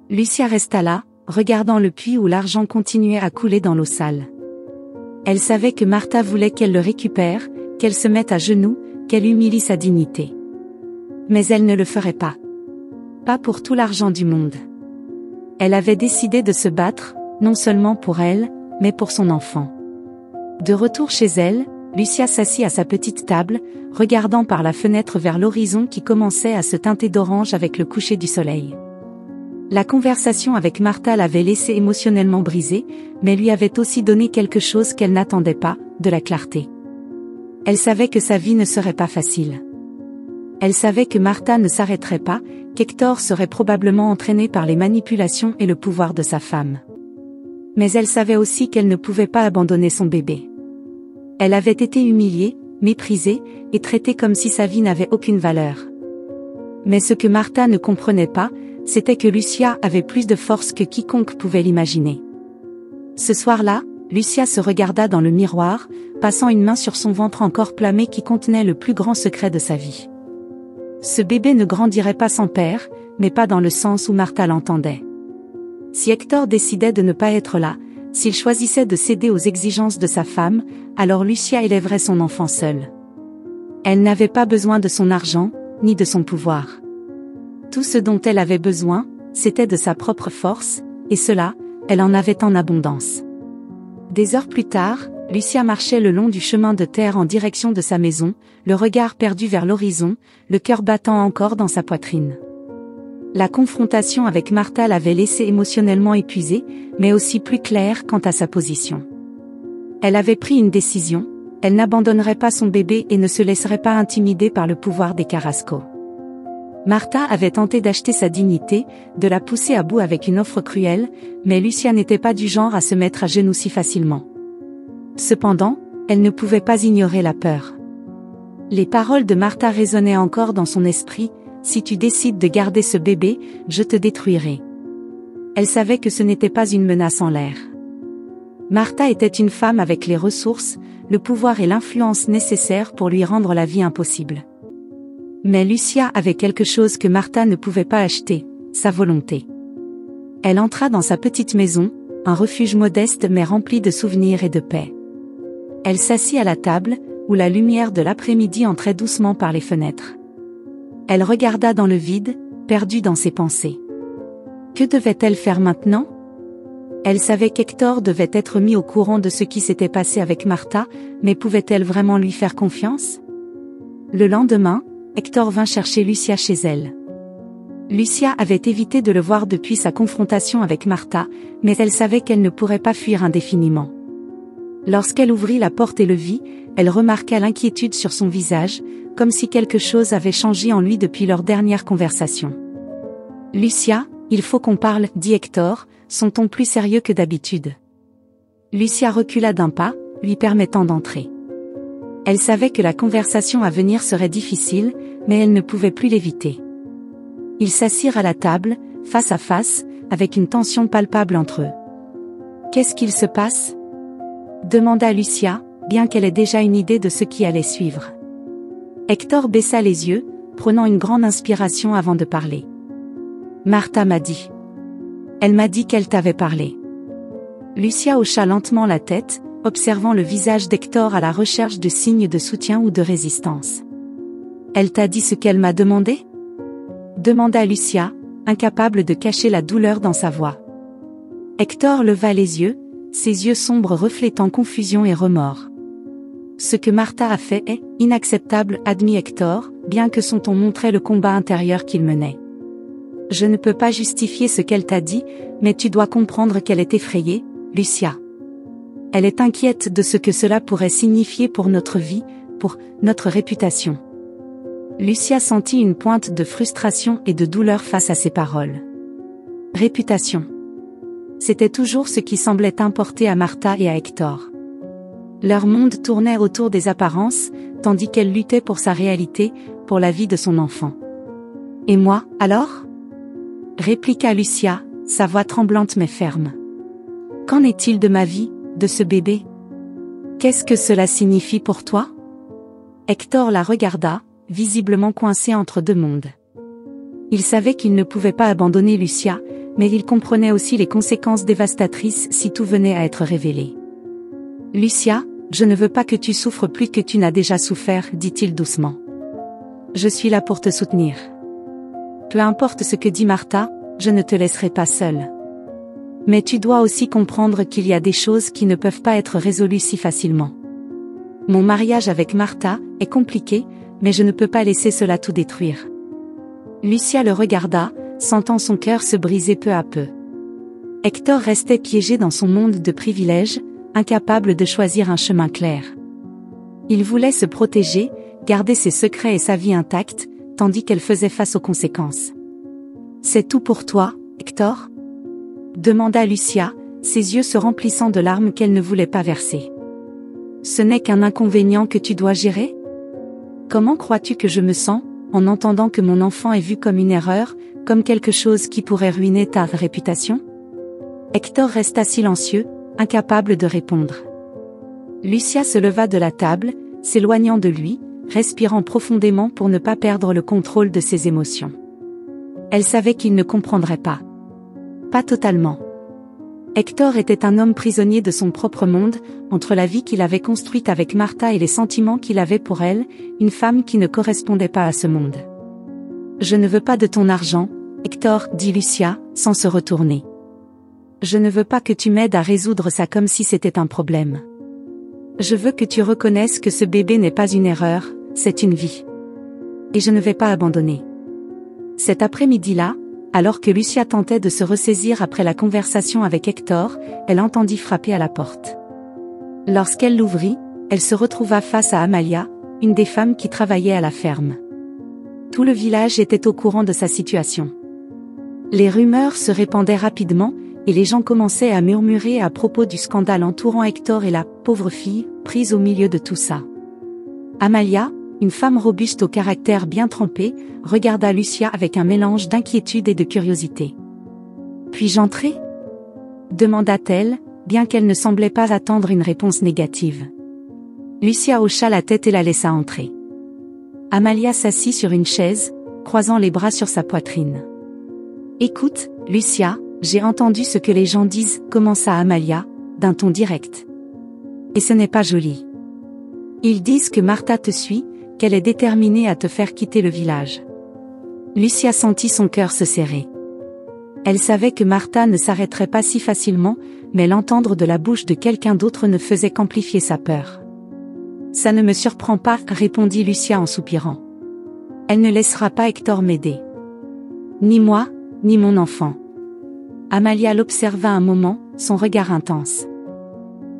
Lucia resta là, regardant le puits où l'argent continuait à couler dans l'eau sale. Elle savait que Martha voulait qu'elle le récupère, qu'elle se mette à genoux, qu'elle humilie sa dignité. Mais elle ne le ferait pas. Pas pour tout l'argent du monde. Elle avait décidé de se battre, non seulement pour elle, mais pour son enfant. De retour chez elle, Lucia s'assit à sa petite table, regardant par la fenêtre vers l'horizon qui commençait à se teinter d'orange avec le coucher du soleil. La conversation avec Martha l'avait laissée émotionnellement brisée, mais lui avait aussi donné quelque chose qu'elle n'attendait pas, de la clarté. Elle savait que sa vie ne serait pas facile. Elle savait que Martha ne s'arrêterait pas, qu'Hector serait probablement entraîné par les manipulations et le pouvoir de sa femme. Mais elle savait aussi qu'elle ne pouvait pas abandonner son bébé. Elle avait été humiliée, méprisée, et traitée comme si sa vie n'avait aucune valeur. Mais ce que Martha ne comprenait pas, c'était que Lucia avait plus de force que quiconque pouvait l'imaginer. Ce soir-là, Lucia se regarda dans le miroir, passant une main sur son ventre encore pâmé qui contenait le plus grand secret de sa vie. Ce bébé ne grandirait pas sans père, mais pas dans le sens où Martha l'entendait. Si Hector décidait de ne pas être là, s'il choisissait de céder aux exigences de sa femme, alors Lucia élèverait son enfant seule. Elle n'avait pas besoin de son argent, ni de son pouvoir. Tout ce dont elle avait besoin, c'était de sa propre force, et cela, elle en avait en abondance. Des heures plus tard, Lucia marchait le long du chemin de terre en direction de sa maison, le regard perdu vers l'horizon, le cœur battant encore dans sa poitrine. La confrontation avec Martha l'avait laissée émotionnellement épuisée, mais aussi plus claire quant à sa position. Elle avait pris une décision, elle n'abandonnerait pas son bébé et ne se laisserait pas intimider par le pouvoir des Carrasco. Martha avait tenté d'acheter sa dignité, de la pousser à bout avec une offre cruelle, mais Lucia n'était pas du genre à se mettre à genoux si facilement. Cependant, elle ne pouvait pas ignorer la peur. Les paroles de Martha résonnaient encore dans son esprit, « Si tu décides de garder ce bébé, je te détruirai. » Elle savait que ce n'était pas une menace en l'air. Martha était une femme avec les ressources, le pouvoir et l'influence nécessaires pour lui rendre la vie impossible. Mais Lucia avait quelque chose que Martha ne pouvait pas acheter, sa volonté. Elle entra dans sa petite maison, un refuge modeste mais rempli de souvenirs et de paix. Elle s'assit à la table, où la lumière de l'après-midi entrait doucement par les fenêtres. Elle regarda dans le vide, perdue dans ses pensées. Que devait-elle faire maintenant? Elle savait qu'Hector devait être mis au courant de ce qui s'était passé avec Martha, mais pouvait-elle vraiment lui faire confiance? Le lendemain, Hector vint chercher Lucia chez elle. Lucia avait évité de le voir depuis sa confrontation avec Martha, mais elle savait qu'elle ne pourrait pas fuir indéfiniment. Lorsqu'elle ouvrit la porte et le vit, elle remarqua l'inquiétude sur son visage, comme si quelque chose avait changé en lui depuis leur dernière conversation. « Lucia, il faut qu'on parle, » dit Hector, son ton plus sérieux que d'habitude. Lucia recula d'un pas, lui permettant d'entrer. Elle savait que la conversation à venir serait difficile, mais elle ne pouvait plus l'éviter. Ils s'assirent à la table, face à face, avec une tension palpable entre eux. « Qu'est-ce qu'il se passe ? » demanda Lucia, bien qu'elle ait déjà une idée de ce qui allait suivre. Hector baissa les yeux, prenant une grande inspiration avant de parler. « Martha m'a dit. Elle m'a dit qu'elle t'avait parlé. » Lucia hocha lentement la tête, observant le visage d'Hector à la recherche de signes de soutien ou de résistance. « Elle t'a dit ce qu'elle m'a demandé ? » demanda Lucia, incapable de cacher la douleur dans sa voix. Hector leva les yeux, ses yeux sombres reflétant confusion et remords. « Ce que Martha a fait est inacceptable, » admit Hector, bien que son ton montrait le combat intérieur qu'il menait. « Je ne peux pas justifier ce qu'elle t'a dit, mais tu dois comprendre qu'elle est effrayée, Lucia. Elle est inquiète de ce que cela pourrait signifier pour notre vie, pour notre réputation. » Lucia sentit une pointe de frustration et de douleur face à ces paroles. Réputation. C'était toujours ce qui semblait importer à Martha et à Hector. Leur monde tournait autour des apparences, tandis qu'elle luttait pour sa réalité, pour la vie de son enfant. « Et moi, alors ?» répliqua Lucia, sa voix tremblante mais ferme. « Qu'en est-il de ma vie, de ce bébé? Qu'est-ce que cela signifie pour toi ?» Hector la regarda, visiblement coincé entre deux mondes. Il savait qu'il ne pouvait pas abandonner Lucia, mais il comprenait aussi les conséquences dévastatrices si tout venait à être révélé. « Lucia, je ne veux pas que tu souffres plus que tu n'as déjà souffert, » dit-il doucement. « Je suis là pour te soutenir. Peu importe ce que dit Martha, je ne te laisserai pas seule. Mais tu dois aussi comprendre qu'il y a des choses qui ne peuvent pas être résolues si facilement. Mon mariage avec Martha est compliqué, mais je ne peux pas laisser cela tout détruire. » Lucia le regarda, sentant son cœur se briser peu à peu. Hector restait piégé dans son monde de privilèges, incapable de choisir un chemin clair. Il voulait se protéger, garder ses secrets et sa vie intacte, tandis qu'elle faisait face aux conséquences. « C'est tout pour toi, Hector ? » demanda Lucia, ses yeux se remplissant de larmes qu'elle ne voulait pas verser. « Ce n'est qu'un inconvénient que tu dois gérer ? Comment crois-tu que je me sens, en entendant que mon enfant est vu comme une erreur, comme quelque chose qui pourrait ruiner ta réputation? Hector resta silencieux, incapable de répondre. Lucia se leva de la table, s'éloignant de lui, respirant profondément pour ne pas perdre le contrôle de ses émotions. Elle savait qu'il ne comprendrait pas. Pas totalement. Hector était un homme prisonnier de son propre monde, entre la vie qu'il avait construite avec Martha et les sentiments qu'il avait pour elle, une femme qui ne correspondait pas à ce monde. « Je ne veux pas de ton argent, Hector, dit Lucia, sans se retourner. Je ne veux pas que tu m'aides à résoudre ça comme si c'était un problème. Je veux que tu reconnaisses que ce bébé n'est pas une erreur, c'est une vie. Et je ne vais pas abandonner. » Cet après-midi-là, alors que Lucia tentait de se ressaisir après la conversation avec Hector, elle entendit frapper à la porte. Lorsqu'elle l'ouvrit, elle se retrouva face à Amalia, une des femmes qui travaillait à la ferme. Tout le village était au courant de sa situation. Les rumeurs se répandaient rapidement, et les gens commençaient à murmurer à propos du scandale entourant Hector et la pauvre fille, prise au milieu de tout ça. Amalia, une femme robuste au caractère bien trempé, regarda Lucia avec un mélange d'inquiétude et de curiosité. « Puis-je entrer ?» demanda-t-elle, bien qu'elle ne semblait pas attendre une réponse négative. Lucia hocha la tête et la laissa entrer. Amalia s'assit sur une chaise, croisant les bras sur sa poitrine. « Écoute, Lucia, j'ai entendu ce que les gens disent, commença Amalia, d'un ton direct. Et ce n'est pas joli. Ils disent que Martha te suit, qu'elle est déterminée à te faire quitter le village. » Lucia sentit son cœur se serrer. Elle savait que Martha ne s'arrêterait pas si facilement, mais l'entendre de la bouche de quelqu'un d'autre ne faisait qu'amplifier sa peur. « Ça ne me surprend pas, répondit Lucia en soupirant. Elle ne laissera pas Hector m'aider. Ni moi, ni mon enfant. » Amalia l'observa un moment, son regard intense.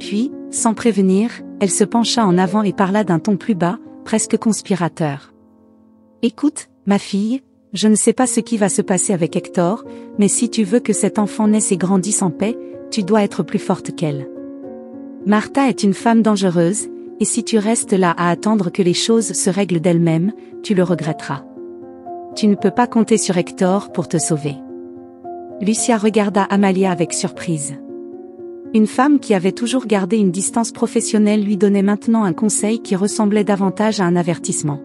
Puis, sans prévenir, elle se pencha en avant et parla d'un ton plus bas, presque conspirateur. « Écoute, ma fille, je ne sais pas ce qui va se passer avec Hector, mais si tu veux que cet enfant naisse et grandisse en paix, tu dois être plus forte qu'elle. Martha est une femme dangereuse, et si tu restes là à attendre que les choses se règlent d'elles-mêmes, tu le regretteras. Tu ne peux pas compter sur Hector pour te sauver. » Lucia regarda Amalia avec surprise. Une femme qui avait toujours gardé une distance professionnelle lui donnait maintenant un conseil qui ressemblait davantage à un avertissement.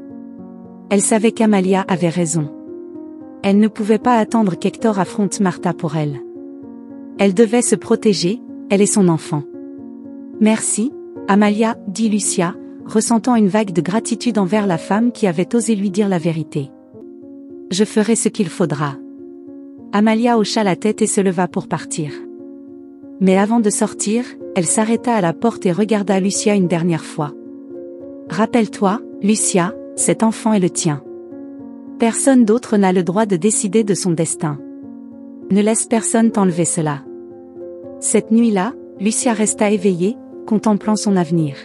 Elle savait qu'Amalia avait raison. Elle ne pouvait pas attendre qu'Hector affronte Martha pour elle. Elle devait se protéger, elle et son enfant. « Merci, Amalia, dit Lucia, ressentant une vague de gratitude envers la femme qui avait osé lui dire la vérité. « Je ferai ce qu'il faudra. » Amalia hocha la tête et se leva pour partir. Mais avant de sortir, elle s'arrêta à la porte et regarda Lucia une dernière fois. « Rappelle-toi, Lucia, cet enfant est le tien. Personne d'autre n'a le droit de décider de son destin. Ne laisse personne t'enlever cela. » Cette nuit-là, Lucia resta éveillée, contemplant son avenir.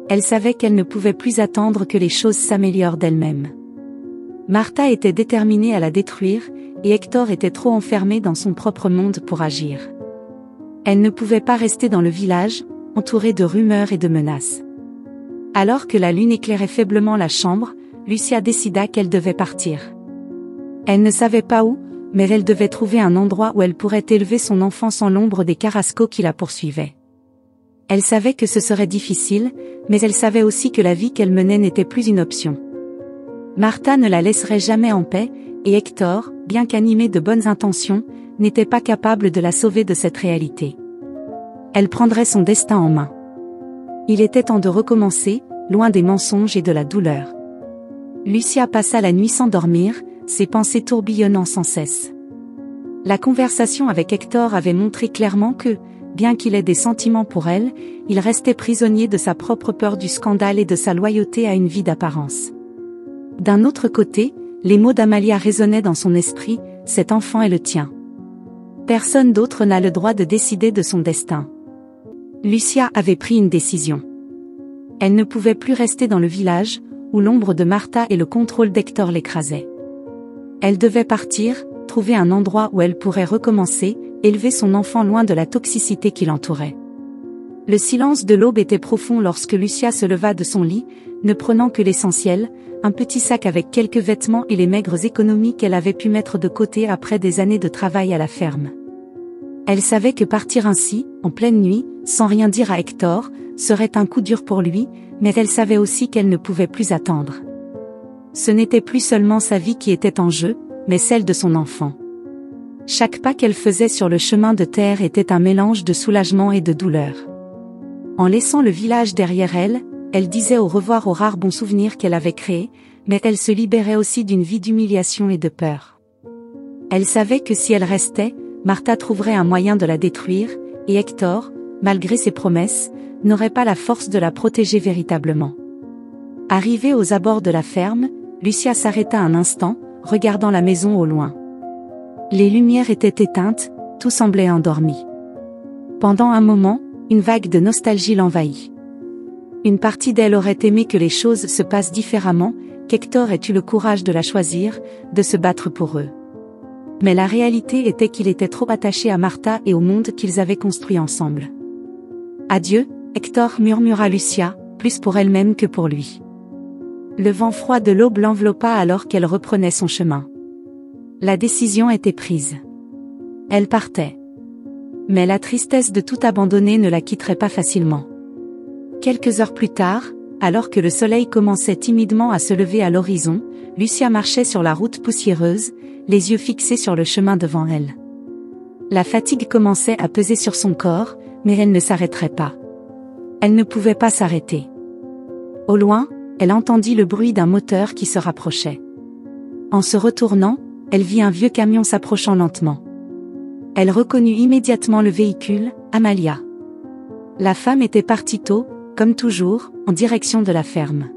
Elle savait qu'elle ne pouvait plus attendre que les choses s'améliorent d'elles-mêmes. Martha était déterminée à la détruire, et Hector était trop enfermé dans son propre monde pour agir. Elle ne pouvait pas rester dans le village, entourée de rumeurs et de menaces. Alors que la lune éclairait faiblement la chambre, Lucia décida qu'elle devait partir. Elle ne savait pas où, mais elle devait trouver un endroit où elle pourrait élever son enfant sans l'ombre des Carrasco qui la poursuivaient. Elle savait que ce serait difficile, mais elle savait aussi que la vie qu'elle menait n'était plus une option. Martha ne la laisserait jamais en paix, et Hector, bien qu'animé de bonnes intentions, n'était pas capable de la sauver de cette réalité. Elle prendrait son destin en main. Il était temps de recommencer, loin des mensonges et de la douleur. Lucia passa la nuit sans dormir, ses pensées tourbillonnant sans cesse. La conversation avec Hector avait montré clairement que, bien qu'il ait des sentiments pour elle, il restait prisonnier de sa propre peur du scandale et de sa loyauté à une vie d'apparence. D'un autre côté, les mots d'Amalia résonnaient dans son esprit, « Cet enfant est le tien. Personne d'autre n'a le droit de décider de son destin. » Lucia avait pris une décision. Elle ne pouvait plus rester dans le village, où l'ombre de Martha et le contrôle d'Hector l'écrasaient. Elle devait partir, trouver un endroit où elle pourrait recommencer, élever son enfant loin de la toxicité qui l'entourait. Le silence de l'aube était profond lorsque Lucia se leva de son lit, ne prenant que l'essentiel, un petit sac avec quelques vêtements et les maigres économies qu'elle avait pu mettre de côté après des années de travail à la ferme. Elle savait que partir ainsi, en pleine nuit, sans rien dire à Hector, serait un coup dur pour lui, mais elle savait aussi qu'elle ne pouvait plus attendre. Ce n'était plus seulement sa vie qui était en jeu, mais celle de son enfant. Chaque pas qu'elle faisait sur le chemin de terre était un mélange de soulagement et de douleur. En laissant le village derrière elle, elle disait au revoir aux rares bons souvenirs qu'elle avait créés, mais elle se libérait aussi d'une vie d'humiliation et de peur. Elle savait que si elle restait, Martha trouverait un moyen de la détruire, et Hector, malgré ses promesses, n'aurait pas la force de la protéger véritablement. Arrivée aux abords de la ferme, Lucia s'arrêta un instant, regardant la maison au loin. Les lumières étaient éteintes, tout semblait endormi. Pendant un moment, une vague de nostalgie l'envahit. Une partie d'elle aurait aimé que les choses se passent différemment, qu'Hector ait eu le courage de la choisir, de se battre pour eux. Mais la réalité était qu'il était trop attaché à Martha et au monde qu'ils avaient construit ensemble. Adieu, Hector, murmura Lucia, plus pour elle-même que pour lui. Le vent froid de l'aube l'enveloppa alors qu'elle reprenait son chemin. La décision était prise. Elle partait. Mais la tristesse de tout abandonner ne la quitterait pas facilement. Quelques heures plus tard, alors que le soleil commençait timidement à se lever à l'horizon, Lucia marchait sur la route poussiéreuse, les yeux fixés sur le chemin devant elle. La fatigue commençait à peser sur son corps, mais elle ne s'arrêterait pas. Elle ne pouvait pas s'arrêter. Au loin, elle entendit le bruit d'un moteur qui se rapprochait. En se retournant, elle vit un vieux camion s'approchant lentement. Elle reconnut immédiatement le véhicule, Amalia. La femme était partie tôt, comme toujours, en direction de la ferme.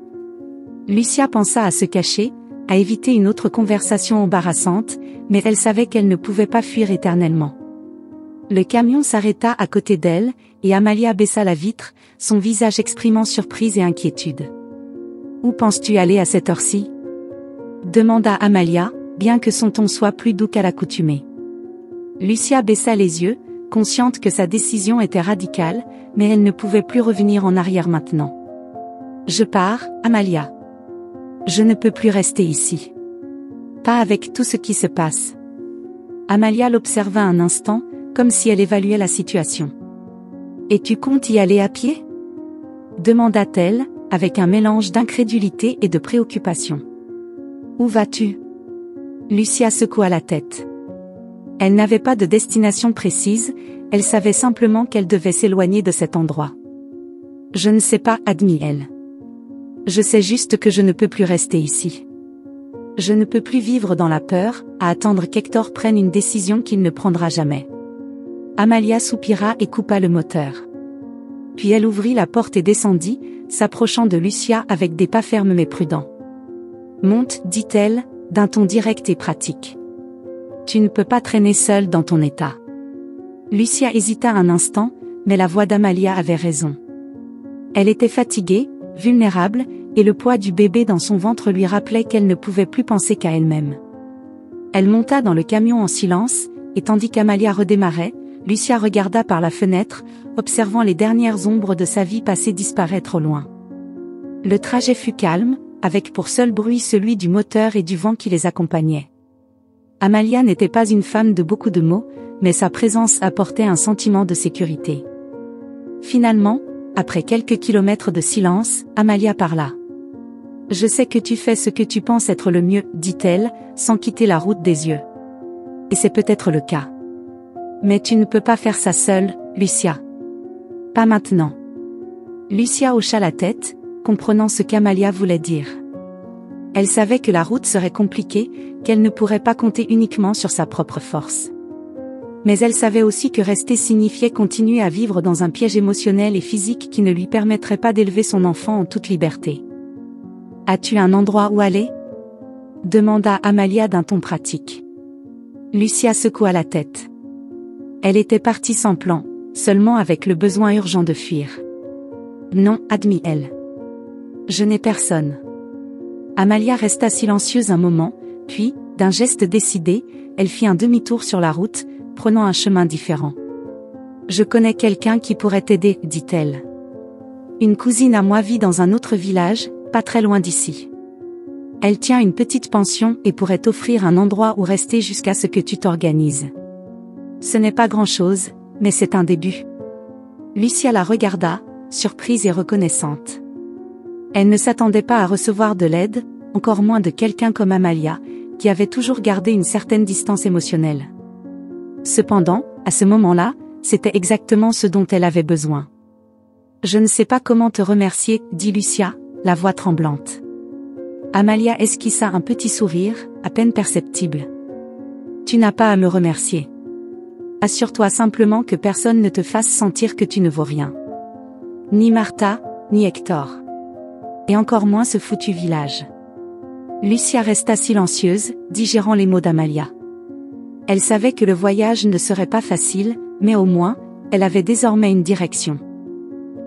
Lucia pensa à se cacher, à éviter une autre conversation embarrassante, mais elle savait qu'elle ne pouvait pas fuir éternellement. Le camion s'arrêta à côté d'elle, et Amalia baissa la vitre, son visage exprimant surprise et inquiétude. « Où penses-tu aller à cette heure-ci » demanda Amalia, bien que son ton soit plus doux qu'à l'accoutumée. Lucia baissa les yeux, consciente que sa décision était radicale, mais elle ne pouvait plus revenir en arrière maintenant. « Je pars, Amalia. Je ne peux plus rester ici. Pas avec tout ce qui se passe. » Amalia l'observa un instant, comme si elle évaluait la situation. « Et tu comptes y aller à pied » demanda-t-elle, avec un mélange d'incrédulité et de préoccupation. « Où vas-tu » Lucia secoua la tête. Elle n'avait pas de destination précise, elle savait simplement qu'elle devait s'éloigner de cet endroit. « Je ne sais pas, admit-elle. Je sais juste que je ne peux plus rester ici. Je ne peux plus vivre dans la peur, à attendre qu'Hector prenne une décision qu'il ne prendra jamais. » Amalia soupira et coupa le moteur. Puis elle ouvrit la porte et descendit, s'approchant de Lucia avec des pas fermes mais prudents. « Monte, dit-elle, d'un ton direct et pratique. Tu ne peux pas traîner seule dans ton état. » Lucia hésita un instant, mais la voix d'Amalia avait raison. Elle était fatiguée, vulnérable, et le poids du bébé dans son ventre lui rappelait qu'elle ne pouvait plus penser qu'à elle-même. Elle monta dans le camion en silence, et tandis qu'Amalia redémarrait, Lucia regarda par la fenêtre, observant les dernières ombres de sa vie passée disparaître au loin. Le trajet fut calme, avec pour seul bruit celui du moteur et du vent qui les accompagnait. Amalia n'était pas une femme de beaucoup de mots, mais sa présence apportait un sentiment de sécurité. Finalement, après quelques kilomètres de silence, Amalia parla. « Je sais que tu fais ce que tu penses être le mieux, dit-elle, sans quitter la route des yeux. Et c'est peut-être le cas. Mais tu ne peux pas faire ça seule, Lucia. Pas maintenant. » Lucia hocha la tête, comprenant ce qu'Amalia voulait dire. Elle savait que la route serait compliquée, qu'elle ne pourrait pas compter uniquement sur sa propre force. Mais elle savait aussi que rester signifiait continuer à vivre dans un piège émotionnel et physique qui ne lui permettrait pas d'élever son enfant en toute liberté. « As-tu un endroit où aller » demanda Amalia d'un ton pratique. Lucia secoua la tête. Elle était partie sans plan, seulement avec le besoin urgent de fuir. « Non, admit-elle. Je n'ai personne. » Amalia resta silencieuse un moment, puis, d'un geste décidé, elle fit un demi-tour sur la route, prenant un chemin différent. « Je connais quelqu'un qui pourrait t'aider, dit-elle. Une cousine à moi vit dans un autre village, pas très loin d'ici. Elle tient une petite pension et pourrait t'offrir un endroit où rester jusqu'à ce que tu t'organises. Ce n'est pas grand-chose, mais c'est un début. Lucia la regarda, surprise et reconnaissante. Elle ne s'attendait pas à recevoir de l'aide, encore moins de quelqu'un comme Amalia, qui avait toujours gardé une certaine distance émotionnelle. Cependant, à ce moment-là, c'était exactement ce dont elle avait besoin. « Je ne sais pas comment te remercier, » dit Lucia, la voix tremblante. Amalia esquissa un petit sourire, à peine perceptible. « Tu n'as pas à me remercier. Assure-toi simplement que personne ne te fasse sentir que tu ne vaux rien. Ni Martha, ni Hector. Et encore moins ce foutu village. » Lucia resta silencieuse, digérant les mots d'Amalia. Elle savait que le voyage ne serait pas facile, mais au moins, elle avait désormais une direction.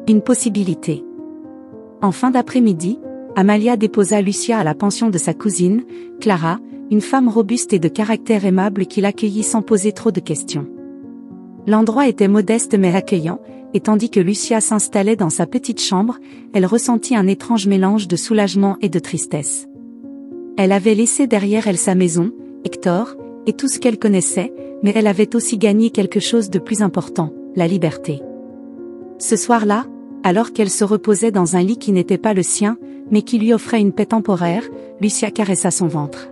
Une possibilité. En fin d'après-midi, Amalia déposa Lucia à la pension de sa cousine, Clara, une femme robuste et de caractère aimable qui l'accueillit sans poser trop de questions. L'endroit était modeste mais accueillant, et tandis que Lucia s'installait dans sa petite chambre, elle ressentit un étrange mélange de soulagement et de tristesse. Elle avait laissé derrière elle sa maison, Hector, et tout ce qu'elle connaissait, mais elle avait aussi gagné quelque chose de plus important, la liberté. Ce soir-là, alors qu'elle se reposait dans un lit qui n'était pas le sien, mais qui lui offrait une paix temporaire, Lucia caressa son ventre.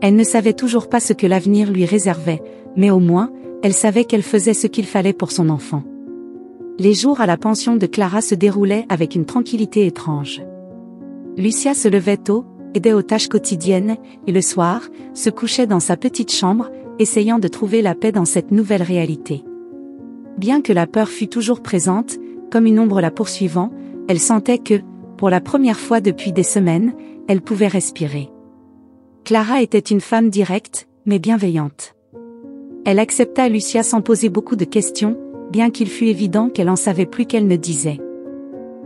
Elle ne savait toujours pas ce que l'avenir lui réservait, mais au moins, elle savait qu'elle faisait ce qu'il fallait pour son enfant. Les jours à la pension de Clara se déroulaient avec une tranquillité étrange. Lucia se levait tôt, aidait aux tâches quotidiennes, et le soir, se couchait dans sa petite chambre, essayant de trouver la paix dans cette nouvelle réalité. Bien que la peur fût toujours présente, comme une ombre la poursuivant, elle sentait que, pour la première fois depuis des semaines, elle pouvait respirer. Clara était une femme directe, mais bienveillante. Elle accepta Lucia sans poser beaucoup de questions, bien qu'il fût évident qu'elle en savait plus qu'elle ne disait.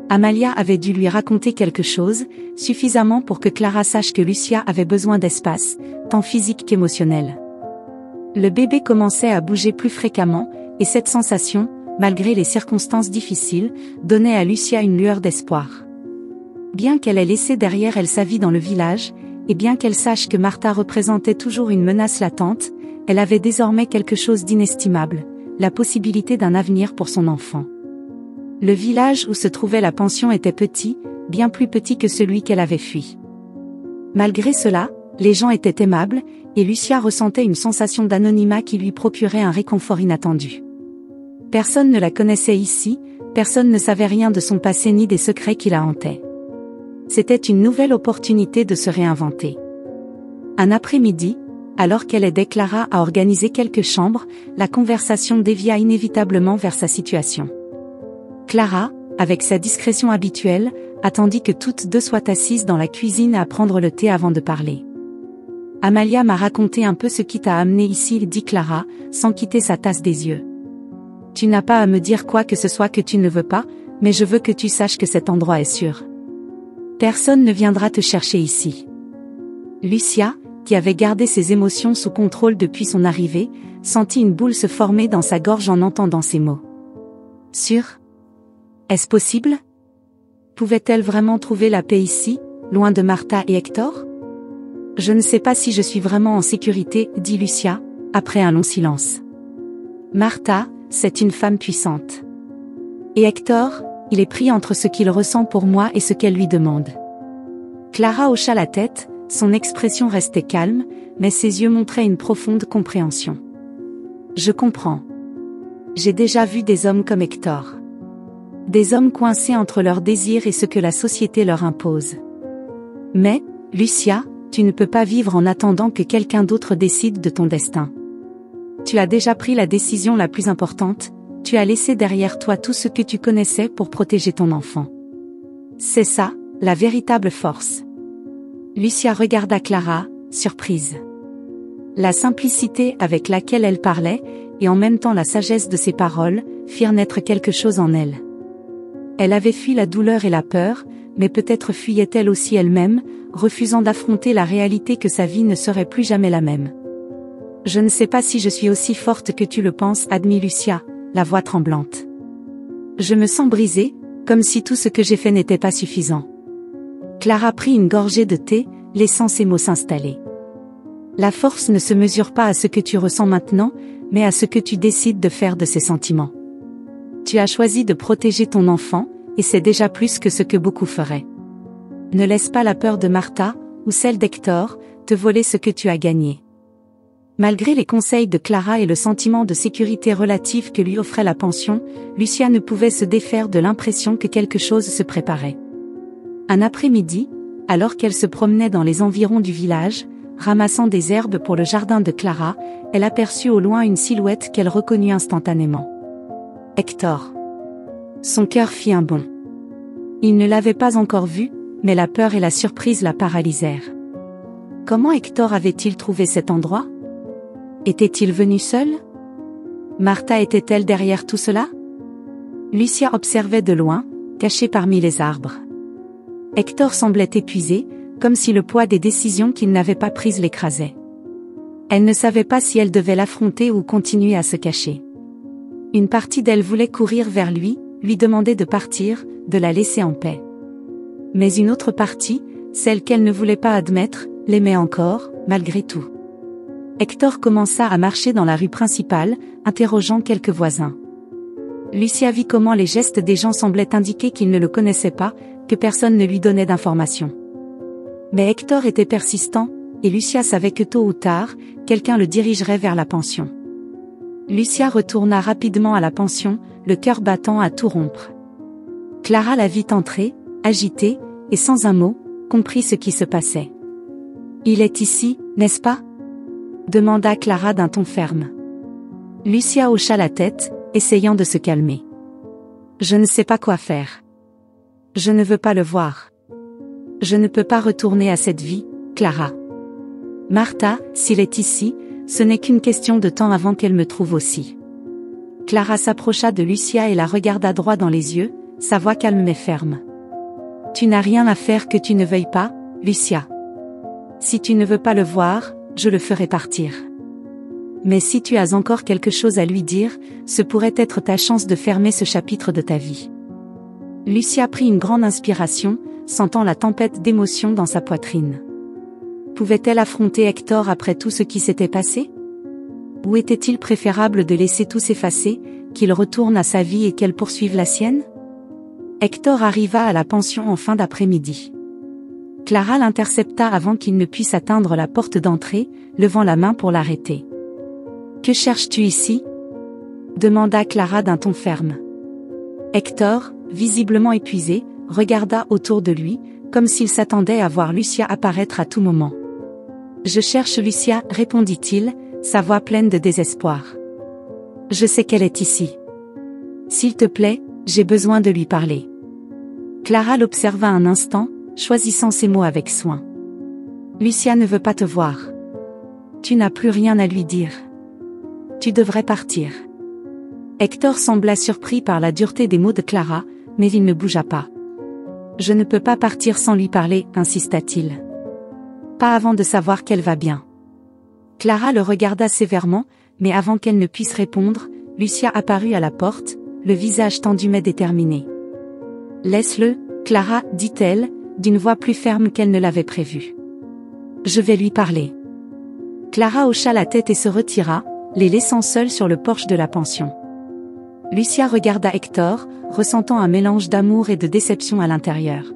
Amalia avait dû lui raconter quelque chose, suffisamment pour que Clara sache que Lucia avait besoin d'espace, tant physique qu'émotionnel. Le bébé commençait à bouger plus fréquemment, et cette sensation, malgré les circonstances difficiles, donnait à Lucia une lueur d'espoir. Bien qu'elle ait laissé derrière elle sa vie dans le village, et bien qu'elle sache que Martha représentait toujours une menace latente, elle avait désormais quelque chose d'inestimable, la possibilité d'un avenir pour son enfant. Le village où se trouvait la pension était petit, bien plus petit que celui qu'elle avait fui. Malgré cela, les gens étaient aimables, et Lucia ressentait une sensation d'anonymat qui lui procurait un réconfort inattendu. Personne ne la connaissait ici, personne ne savait rien de son passé ni des secrets qui la hantaient. C'était une nouvelle opportunité de se réinventer. Un après-midi, alors qu'elle aidait Clara à organiser quelques chambres, la conversation dévia inévitablement vers sa situation. Clara, avec sa discrétion habituelle, attendit que toutes deux soient assises dans la cuisine à prendre le thé avant de parler. « Amalia m'a raconté un peu ce qui t'a amené ici, » dit Clara, sans quitter sa tasse des yeux. « Tu n'as pas à me dire quoi que ce soit que tu ne veux pas, mais je veux que tu saches que cet endroit est sûr. Personne ne viendra te chercher ici. » Lucia, qui avait gardé ses émotions sous contrôle depuis son arrivée, sentit une boule se former dans sa gorge en entendant ces mots. « Sûr ? Est-ce possible ? Pouvait-elle vraiment trouver la paix ici, loin de Martha et Hector ? Je ne sais pas si je suis vraiment en sécurité, dit Lucia, après un long silence. Martha, c'est une femme puissante. Et Hector, il est pris entre ce qu'il ressent pour moi et ce qu'elle lui demande. Clara hocha la tête, son expression restait calme, mais ses yeux montraient une profonde compréhension. Je comprends. J'ai déjà vu des hommes comme Hector. Des hommes coincés entre leurs désirs et ce que la société leur impose. Mais, Lucia, tu ne peux pas vivre en attendant que quelqu'un d'autre décide de ton destin. Tu as déjà pris la décision la plus importante, tu as laissé derrière toi tout ce que tu connaissais pour protéger ton enfant. C'est ça, la véritable force. Lucia regarda Clara, surprise. La simplicité avec laquelle elle parlait, et en même temps la sagesse de ses paroles, firent naître quelque chose en elle. Elle avait fui la douleur et la peur, mais peut-être fuyait-elle aussi elle-même, refusant d'affronter la réalité que sa vie ne serait plus jamais la même. Je ne sais pas si je suis aussi forte que tu le penses, admit Lucia, la voix tremblante. Je me sens brisée, comme si tout ce que j'ai fait n'était pas suffisant. Clara prit une gorgée de thé, laissant ses mots s'installer. La force ne se mesure pas à ce que tu ressens maintenant, mais à ce que tu décides de faire de ces sentiments. Tu as choisi de protéger ton enfant, et c'est déjà plus que ce que beaucoup feraient. Ne laisse pas la peur de Martha, ou celle d'Hector, te voler ce que tu as gagné. Malgré les conseils de Clara et le sentiment de sécurité relative que lui offrait la pension, Lucia ne pouvait se défaire de l'impression que quelque chose se préparait. Un après-midi, alors qu'elle se promenait dans les environs du village, ramassant des herbes pour le jardin de Clara, elle aperçut au loin une silhouette qu'elle reconnut instantanément. Hector. Son cœur fit un bond. Il ne l'avait pas encore vu, mais la peur et la surprise la paralysèrent. Comment Hector avait-il trouvé cet endroit? Était-il venu seul? Martha était-elle derrière tout cela? Lucia observait de loin, cachée parmi les arbres. Hector semblait épuisé, comme si le poids des décisions qu'il n'avait pas prises l'écrasait. Elle ne savait pas si elle devait l'affronter ou continuer à se cacher. Une partie d'elle voulait courir vers lui demander de partir, de la laisser en paix. Mais une autre partie, celle qu'elle ne voulait pas admettre, l'aimait encore, malgré tout. Hector commença à marcher dans la rue principale, interrogeant quelques voisins. Lucia vit comment les gestes des gens semblaient indiquer qu'ils ne le connaissaient pas, que personne ne lui donnait d'informations. Mais Hector était persistant, et Lucia savait que tôt ou tard, quelqu'un le dirigerait vers la pension. Lucia retourna rapidement à la pension, le cœur battant à tout rompre. Clara la vit entrer, agitée, et sans un mot, comprit ce qui se passait. « Il est ici, n'est-ce pas ?» demanda Clara d'un ton ferme. Lucia hocha la tête, essayant de se calmer. « Je ne sais pas quoi faire. Je ne veux pas le voir. Je ne peux pas retourner à cette vie, Clara. Martha, s'il est ici, ce n'est qu'une question de temps avant qu'elle me trouve aussi. » Clara s'approcha de Lucia et la regarda droit dans les yeux, sa voix calme mais ferme. « Tu n'as rien à faire que tu ne veuilles pas, Lucia. Si tu ne veux pas le voir, je le ferai partir. Mais si tu as encore quelque chose à lui dire, ce pourrait être ta chance de fermer ce chapitre de ta vie. » Lucia prit une grande inspiration, sentant la tempête d'émotions dans sa poitrine. Pouvait-elle affronter Hector après tout ce qui s'était passé? Ou était-il préférable de laisser tout s'effacer, qu'il retourne à sa vie et qu'elle poursuive la sienne? Hector arriva à la pension en fin d'après-midi. Clara l'intercepta avant qu'il ne puisse atteindre la porte d'entrée, levant la main pour l'arrêter. « Que cherches-tu ici ?» demanda Clara d'un ton ferme. Hector, visiblement épuisé, regarda autour de lui, comme s'il s'attendait à voir Lucia apparaître à tout moment. « Je cherche Lucia, répondit-il, sa voix pleine de désespoir. « Je sais qu'elle est ici. S'il te plaît, j'ai besoin de lui parler. » Clara l'observa un instant, choisissant ses mots avec soin. « Lucia ne veut pas te voir. Tu n'as plus rien à lui dire. Tu devrais partir. » Hector sembla surpris par la dureté des mots de Clara, mais il ne bougea pas. « Je ne peux pas partir sans lui parler, insista-t-il. Pas avant de savoir qu'elle va bien. » Clara le regarda sévèrement, mais avant qu'elle ne puisse répondre, Lucia apparut à la porte, le visage tendu mais déterminé. « Laisse-le, Clara, dit-elle, d'une voix plus ferme qu'elle ne l'avait prévu. Je vais lui parler. » Clara hocha la tête et se retira, les laissant seuls sur le porche de la pension. Lucia regarda Hector, ressentant un mélange d'amour et de déception à l'intérieur.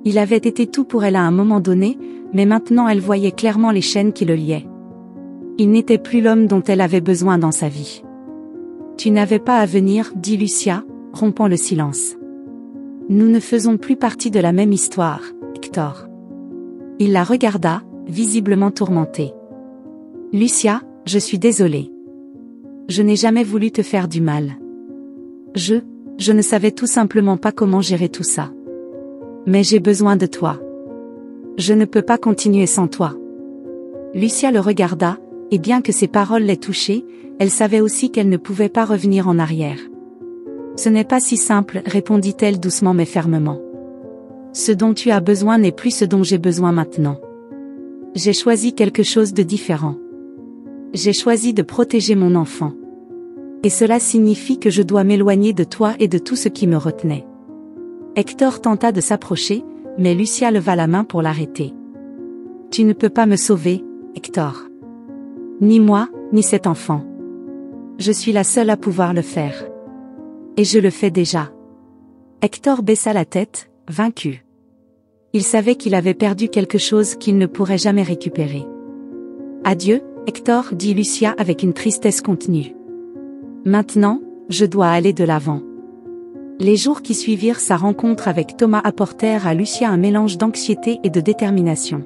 Il avait été tout pour elle à un moment donné, mais maintenant elle voyait clairement les chaînes qui le liaient. Il n'était plus l'homme dont elle avait besoin dans sa vie. « Tu n'avais pas à venir, dit Lucia, rompant le silence. Nous ne faisons plus partie de la même histoire, Hector. » Il la regarda, visiblement tourmenté. « Lucia, je suis désolée. Je n'ai jamais voulu te faire du mal. Je ne savais tout simplement pas comment gérer tout ça. Mais j'ai besoin de toi. Je ne peux pas continuer sans toi. » Lucia le regarda, et bien que ses paroles l'aient touchée, elle savait aussi qu'elle ne pouvait pas revenir en arrière. « Ce n'est pas si simple, répondit-elle doucement mais fermement. Ce dont tu as besoin n'est plus ce dont j'ai besoin maintenant. J'ai choisi quelque chose de différent. J'ai choisi de protéger mon enfant. Et cela signifie que je dois m'éloigner de toi et de tout ce qui me retenait. » Hector tenta de s'approcher, mais Lucia leva la main pour l'arrêter. Tu ne peux pas me sauver, Hector. Ni moi, ni cet enfant. Je suis la seule à pouvoir le faire. Et je le fais déjà. Hector baissa la tête, vaincu. Il savait qu'il avait perdu quelque chose qu'il ne pourrait jamais récupérer. Adieu, Hector, dit Lucia avec une tristesse contenue. Maintenant, je dois aller de l'avant. Les jours qui suivirent sa rencontre avec Thomas apportèrent à Lucia un mélange d'anxiété et de détermination.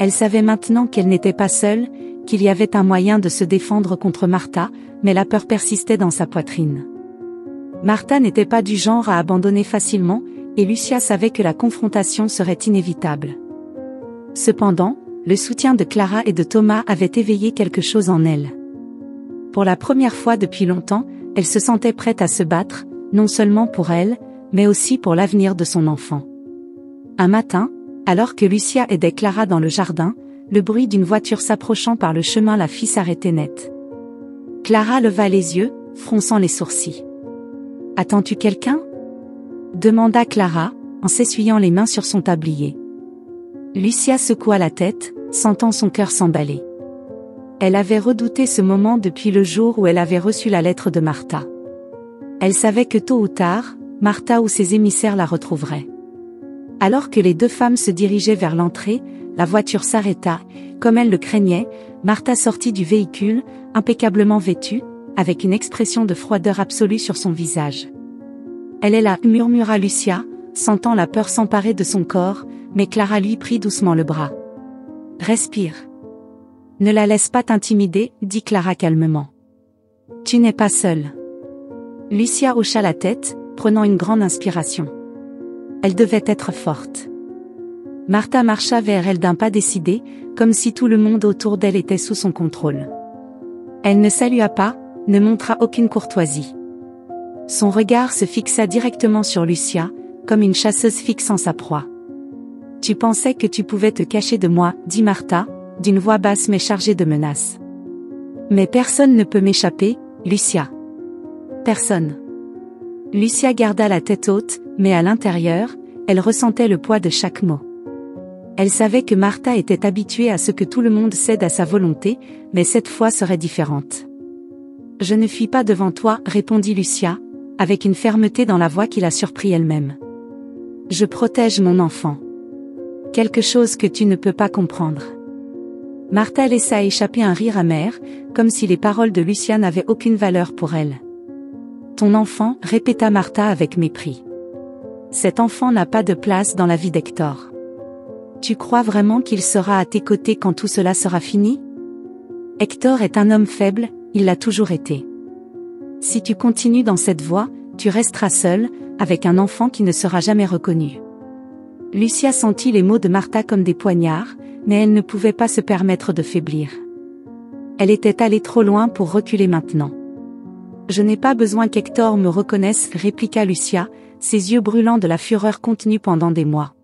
Elle savait maintenant qu'elle n'était pas seule, qu'il y avait un moyen de se défendre contre Martha, mais la peur persistait dans sa poitrine. Martha n'était pas du genre à abandonner facilement, et Lucia savait que la confrontation serait inévitable. Cependant, le soutien de Clara et de Thomas avait éveillé quelque chose en elle. Pour la première fois depuis longtemps, elle se sentait prête à se battre, non seulement pour elle, mais aussi pour l'avenir de son enfant. Un matin, alors que Lucia aidait Clara dans le jardin, le bruit d'une voiture s'approchant par le chemin la fit s'arrêter net. Clara leva les yeux, fronçant les sourcils. « Attends-tu quelqu'un ?» demanda Clara, en s'essuyant les mains sur son tablier. Lucia secoua la tête, sentant son cœur s'emballer. Elle avait redouté ce moment depuis le jour où elle avait reçu la lettre de Martha. Elle savait que tôt ou tard, Martha ou ses émissaires la retrouveraient. Alors que les deux femmes se dirigeaient vers l'entrée, la voiture s'arrêta. Comme elle le craignait, Martha sortit du véhicule, impeccablement vêtue, avec une expression de froideur absolue sur son visage. « Elle est là » murmura Lucia, sentant la peur s'emparer de son corps, mais Clara lui prit doucement le bras. « Respire. Ne la laisse pas t'intimider, dit Clara calmement. Tu n'es pas seule. » Lucia hocha la tête, prenant une grande inspiration. Elle devait être forte. Martha marcha vers elle d'un pas décidé, comme si tout le monde autour d'elle était sous son contrôle. Elle ne salua pas, ne montra aucune courtoisie. Son regard se fixa directement sur Lucia, comme une chasseuse fixant sa proie. « Tu pensais que tu pouvais te cacher de moi, dit Martha, d'une voix basse mais chargée de menaces. Mais personne ne peut m'échapper, Lucia. Personne. » Lucia garda la tête haute, mais à l'intérieur, elle ressentait le poids de chaque mot. Elle savait que Martha était habituée à ce que tout le monde cède à sa volonté, mais cette fois serait différente. « Je ne fuis pas devant toi, répondit Lucia, avec une fermeté dans la voix qui la surprit elle-même. « Je protège mon enfant. Quelque chose que tu ne peux pas comprendre. » Martha laissa échapper un rire amer, comme si les paroles de Lucia n'avaient aucune valeur pour elle. « Ton enfant, répéta Martha avec mépris. Cet enfant n'a pas de place dans la vie d'Hector. Tu crois vraiment qu'il sera à tes côtés quand tout cela sera fini? Hector est un homme faible, il l'a toujours été. Si tu continues dans cette voie, tu resteras seul, avec un enfant qui ne sera jamais reconnu. » Lucia sentit les mots de Martha comme des poignards, mais elle ne pouvait pas se permettre de faiblir. Elle était allée trop loin pour reculer maintenant. « Je n'ai pas besoin qu'Hector me reconnaisse, répliqua Lucia, ses yeux brûlant de la fureur contenue pendant des mois.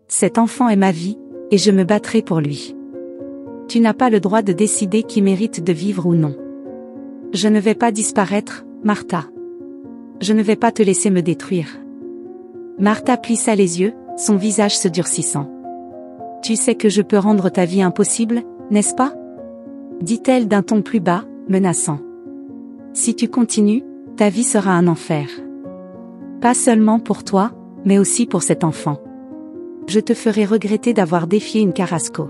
Cet enfant est ma vie, et je me battrai pour lui. Tu n'as pas le droit de décider qui mérite de vivre ou non. Je ne vais pas disparaître, Martha. Je ne vais pas te laisser me détruire. » Martha plissa les yeux, son visage se durcissant. « Tu sais que je peux rendre ta vie impossible, n'est-ce pas ?» dit-elle d'un ton plus bas, menaçant. « Si tu continues, ta vie sera un enfer. Pas seulement pour toi, mais aussi pour cet enfant. Je te ferai regretter d'avoir défié une Carrasco. »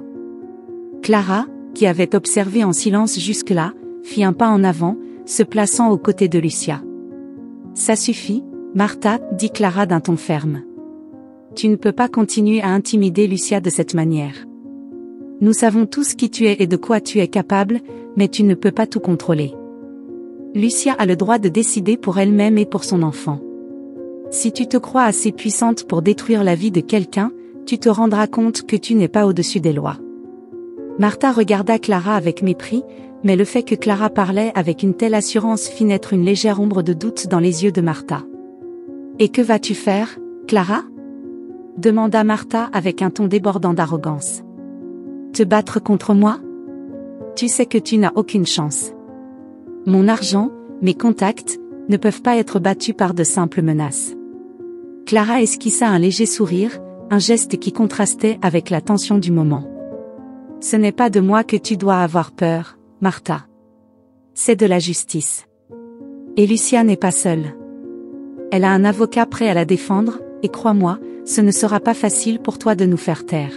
Clara, qui avait observé en silence jusque-là, fit un pas en avant, se plaçant aux côtés de Lucia. « Ça suffit, Martha, dit Clara d'un ton ferme. Tu ne peux pas continuer à intimider Lucia de cette manière. Nous savons tous qui tu es et de quoi tu es capable, mais tu ne peux pas tout contrôler. Lucia a le droit de décider pour elle-même et pour son enfant. Si tu te crois assez puissante pour détruire la vie de quelqu'un, tu te rendras compte que tu n'es pas au-dessus des lois. » Martha regarda Clara avec mépris, mais le fait que Clara parlait avec une telle assurance fit naître une légère ombre de doute dans les yeux de Martha. « Et que vas-tu faire, Clara ?» demanda Martha avec un ton débordant d'arrogance. « Te battre contre moi? Tu sais que tu n'as aucune chance. Mon argent, mes contacts, ne peuvent pas être battus par de simples menaces. » Clara esquissa un léger sourire, un geste qui contrastait avec la tension du moment. Ce n'est pas de moi que tu dois avoir peur, Martha. C'est de la justice. Et Lucia n'est pas seule. Elle a un avocat prêt à la défendre, et crois-moi, ce ne sera pas facile pour toi de nous faire taire.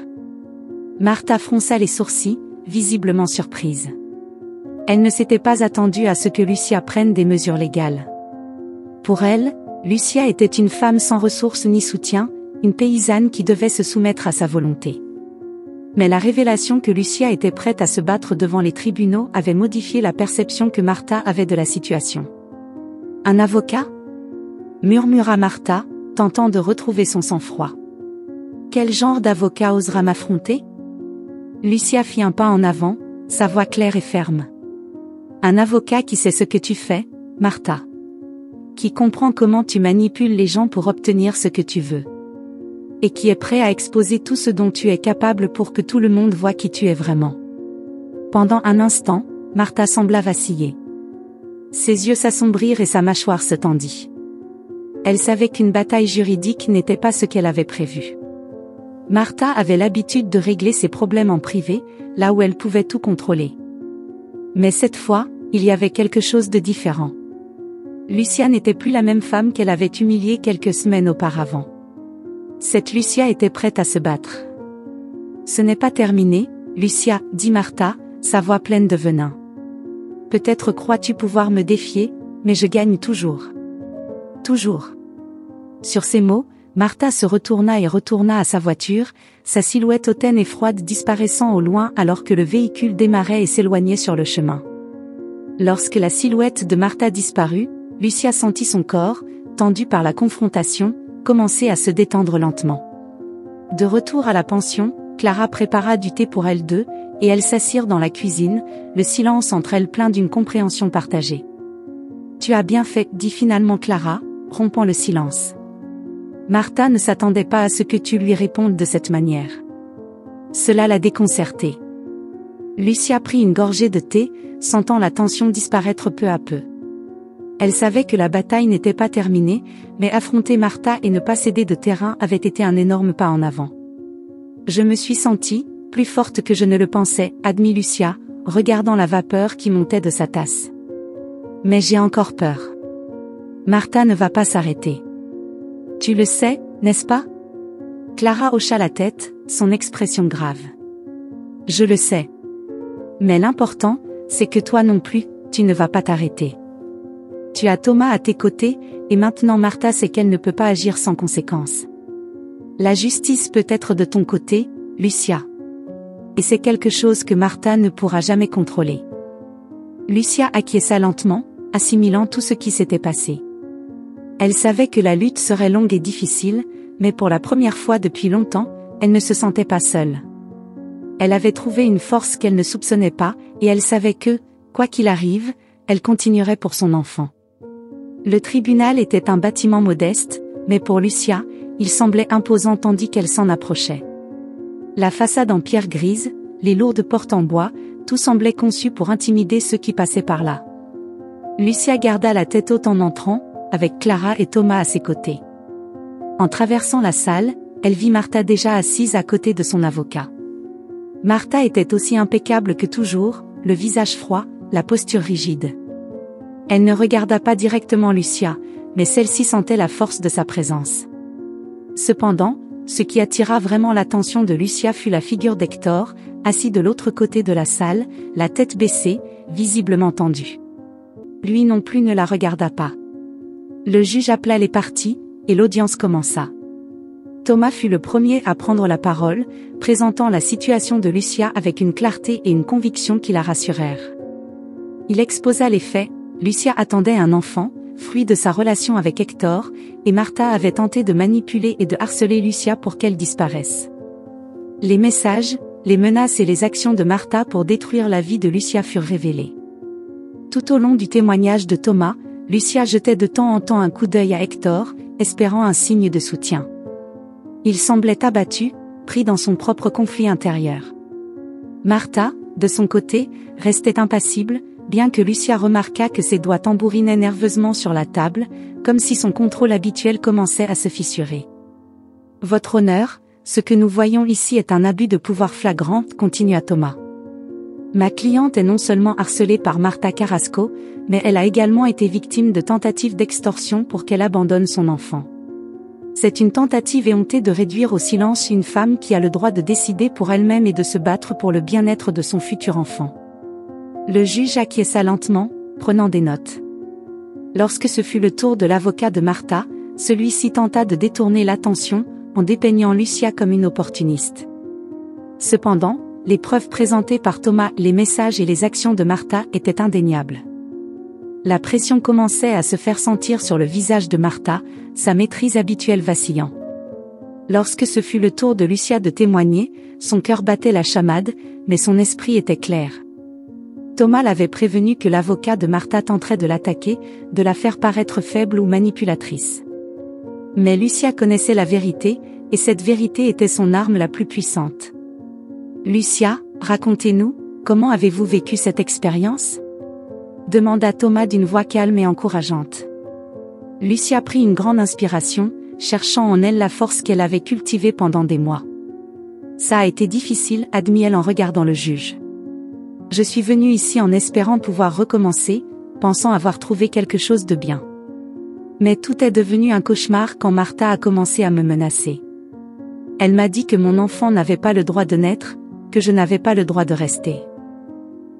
Martha fronça les sourcils, visiblement surprise. Elle ne s'était pas attendue à ce que Lucia prenne des mesures légales. Pour elle, Lucia était une femme sans ressources ni soutien, une paysanne qui devait se soumettre à sa volonté. Mais la révélation que Lucia était prête à se battre devant les tribunaux avait modifié la perception que Martha avait de la situation. Un avocat ? Murmura Martha, tentant de retrouver son sang-froid. Quel genre d'avocat osera m'affronter ? Lucia fit un pas en avant, sa voix claire et ferme. Un avocat qui sait ce que tu fais, Martha. Qui comprend comment tu manipules les gens pour obtenir ce que tu veux. Et qui est prêt à exposer tout ce dont tu es capable pour que tout le monde voie qui tu es vraiment. Pendant un instant, Martha sembla vaciller. Ses yeux s'assombrirent et sa mâchoire se tendit. Elle savait qu'une bataille juridique n'était pas ce qu'elle avait prévu. Martha avait l'habitude de régler ses problèmes en privé, là où elle pouvait tout contrôler. Mais cette fois, il y avait quelque chose de différent. Lucia n'était plus la même femme qu'elle avait humiliée quelques semaines auparavant. Cette Lucia était prête à se battre. Ce n'est pas terminé, Lucia, dit Martha, sa voix pleine de venin. Peut-être crois-tu pouvoir me défier, mais je gagne toujours. Toujours. Sur ces mots, Martha se retourna et retourna à sa voiture, sa silhouette hautaine et froide disparaissant au loin alors que le véhicule démarrait et s'éloignait sur le chemin. Lorsque la silhouette de Martha disparut, Lucia sentit son corps, tendu par la confrontation, commencer à se détendre lentement. De retour à la pension, Clara prépara du thé pour elles deux, et elles s'assirent dans la cuisine, le silence entre elles plein d'une compréhension partagée. « Tu as bien fait, dit finalement Clara, rompant le silence. Martha ne s'attendait pas à ce que tu lui répondes de cette manière. Cela l'a déconcertée. Lucia prit une gorgée de thé, sentant la tension disparaître peu à peu. Elle savait que la bataille n'était pas terminée, mais affronter Martha et ne pas céder de terrain avait été un énorme pas en avant. Je me suis sentie plus forte que je ne le pensais, admit Lucia, regardant la vapeur qui montait de sa tasse. Mais j'ai encore peur. Martha ne va pas s'arrêter. Tu le sais, n'est-ce pas? Clara hocha la tête, son expression grave. Je le sais. Mais l'important, c'est que toi non plus, tu ne vas pas t'arrêter. Tu as Thomas à tes côtés, et maintenant Martha sait qu'elle ne peut pas agir sans conséquence. La justice peut être de ton côté, Lucia. Et c'est quelque chose que Martha ne pourra jamais contrôler. Lucia acquiesça lentement, assimilant tout ce qui s'était passé. Elle savait que la lutte serait longue et difficile, mais pour la première fois depuis longtemps, elle ne se sentait pas seule. Elle avait trouvé une force qu'elle ne soupçonnait pas, et elle savait que, quoi qu'il arrive, elle continuerait pour son enfant. Le tribunal était un bâtiment modeste, mais pour Lucia, il semblait imposant tandis qu'elle s'en approchait. La façade en pierre grise, les lourdes portes en bois, tout semblait conçu pour intimider ceux qui passaient par là. Lucia garda la tête haute en entrant, avec Clara et Thomas à ses côtés. En traversant la salle, elle vit Martha déjà assise à côté de son avocat. Martha était aussi impeccable que toujours, le visage froid, la posture rigide. Elle ne regarda pas directement Lucia, mais celle-ci sentait la force de sa présence. Cependant, ce qui attira vraiment l'attention de Lucia fut la figure d'Hector, assis de l'autre côté de la salle, la tête baissée, visiblement tendue. Lui non plus ne la regarda pas. Le juge appela les parties, et l'audience commença. Thomas fut le premier à prendre la parole, présentant la situation de Lucia avec une clarté et une conviction qui la rassurèrent. Il exposa les faits. Lucia attendait un enfant, fruit de sa relation avec Hector, et Martha avait tenté de manipuler et de harceler Lucia pour qu'elle disparaisse. Les messages, les menaces et les actions de Martha pour détruire la vie de Lucia furent révélés. Tout au long du témoignage de Thomas, Lucia jetait de temps en temps un coup d'œil à Hector, espérant un signe de soutien. Il semblait abattu, pris dans son propre conflit intérieur. Martha, de son côté, restait impassible, bien que Lucia remarquât que ses doigts tambourinaient nerveusement sur la table, comme si son contrôle habituel commençait à se fissurer. « Votre honneur, ce que nous voyons ici est un abus de pouvoir flagrant, continua Thomas. Ma cliente est non seulement harcelée par Marta Carrasco, mais elle a également été victime de tentatives d'extorsion pour qu'elle abandonne son enfant. C'est une tentative éhontée de réduire au silence une femme qui a le droit de décider pour elle-même et de se battre pour le bien-être de son futur enfant. Le juge acquiesça lentement, prenant des notes. Lorsque ce fut le tour de l'avocat de Marta, celui-ci tenta de détourner l'attention, en dépeignant Lucia comme une opportuniste. Cependant, les preuves présentées par Thomas, les messages et les actions de Marta étaient indéniables. La pression commençait à se faire sentir sur le visage de Marta, sa maîtrise habituelle vacillant. Lorsque ce fut le tour de Lucia de témoigner, son cœur battait la chamade, mais son esprit était clair. Thomas l'avait prévenu que l'avocat de Marta tenterait de l'attaquer, de la faire paraître faible ou manipulatrice. Mais Lucia connaissait la vérité, et cette vérité était son arme la plus puissante. Lucia, racontez-nous, comment avez-vous vécu cette expérience ? Demanda Thomas d'une voix calme et encourageante. Lucia prit une grande inspiration, cherchant en elle la force qu'elle avait cultivée pendant des mois. Ça a été difficile, admit-elle en regardant le juge. Je suis venue ici en espérant pouvoir recommencer, pensant avoir trouvé quelque chose de bien. Mais tout est devenu un cauchemar quand Marta a commencé à me menacer. Elle m'a dit que mon enfant n'avait pas le droit de naître, que je n'avais pas le droit de rester.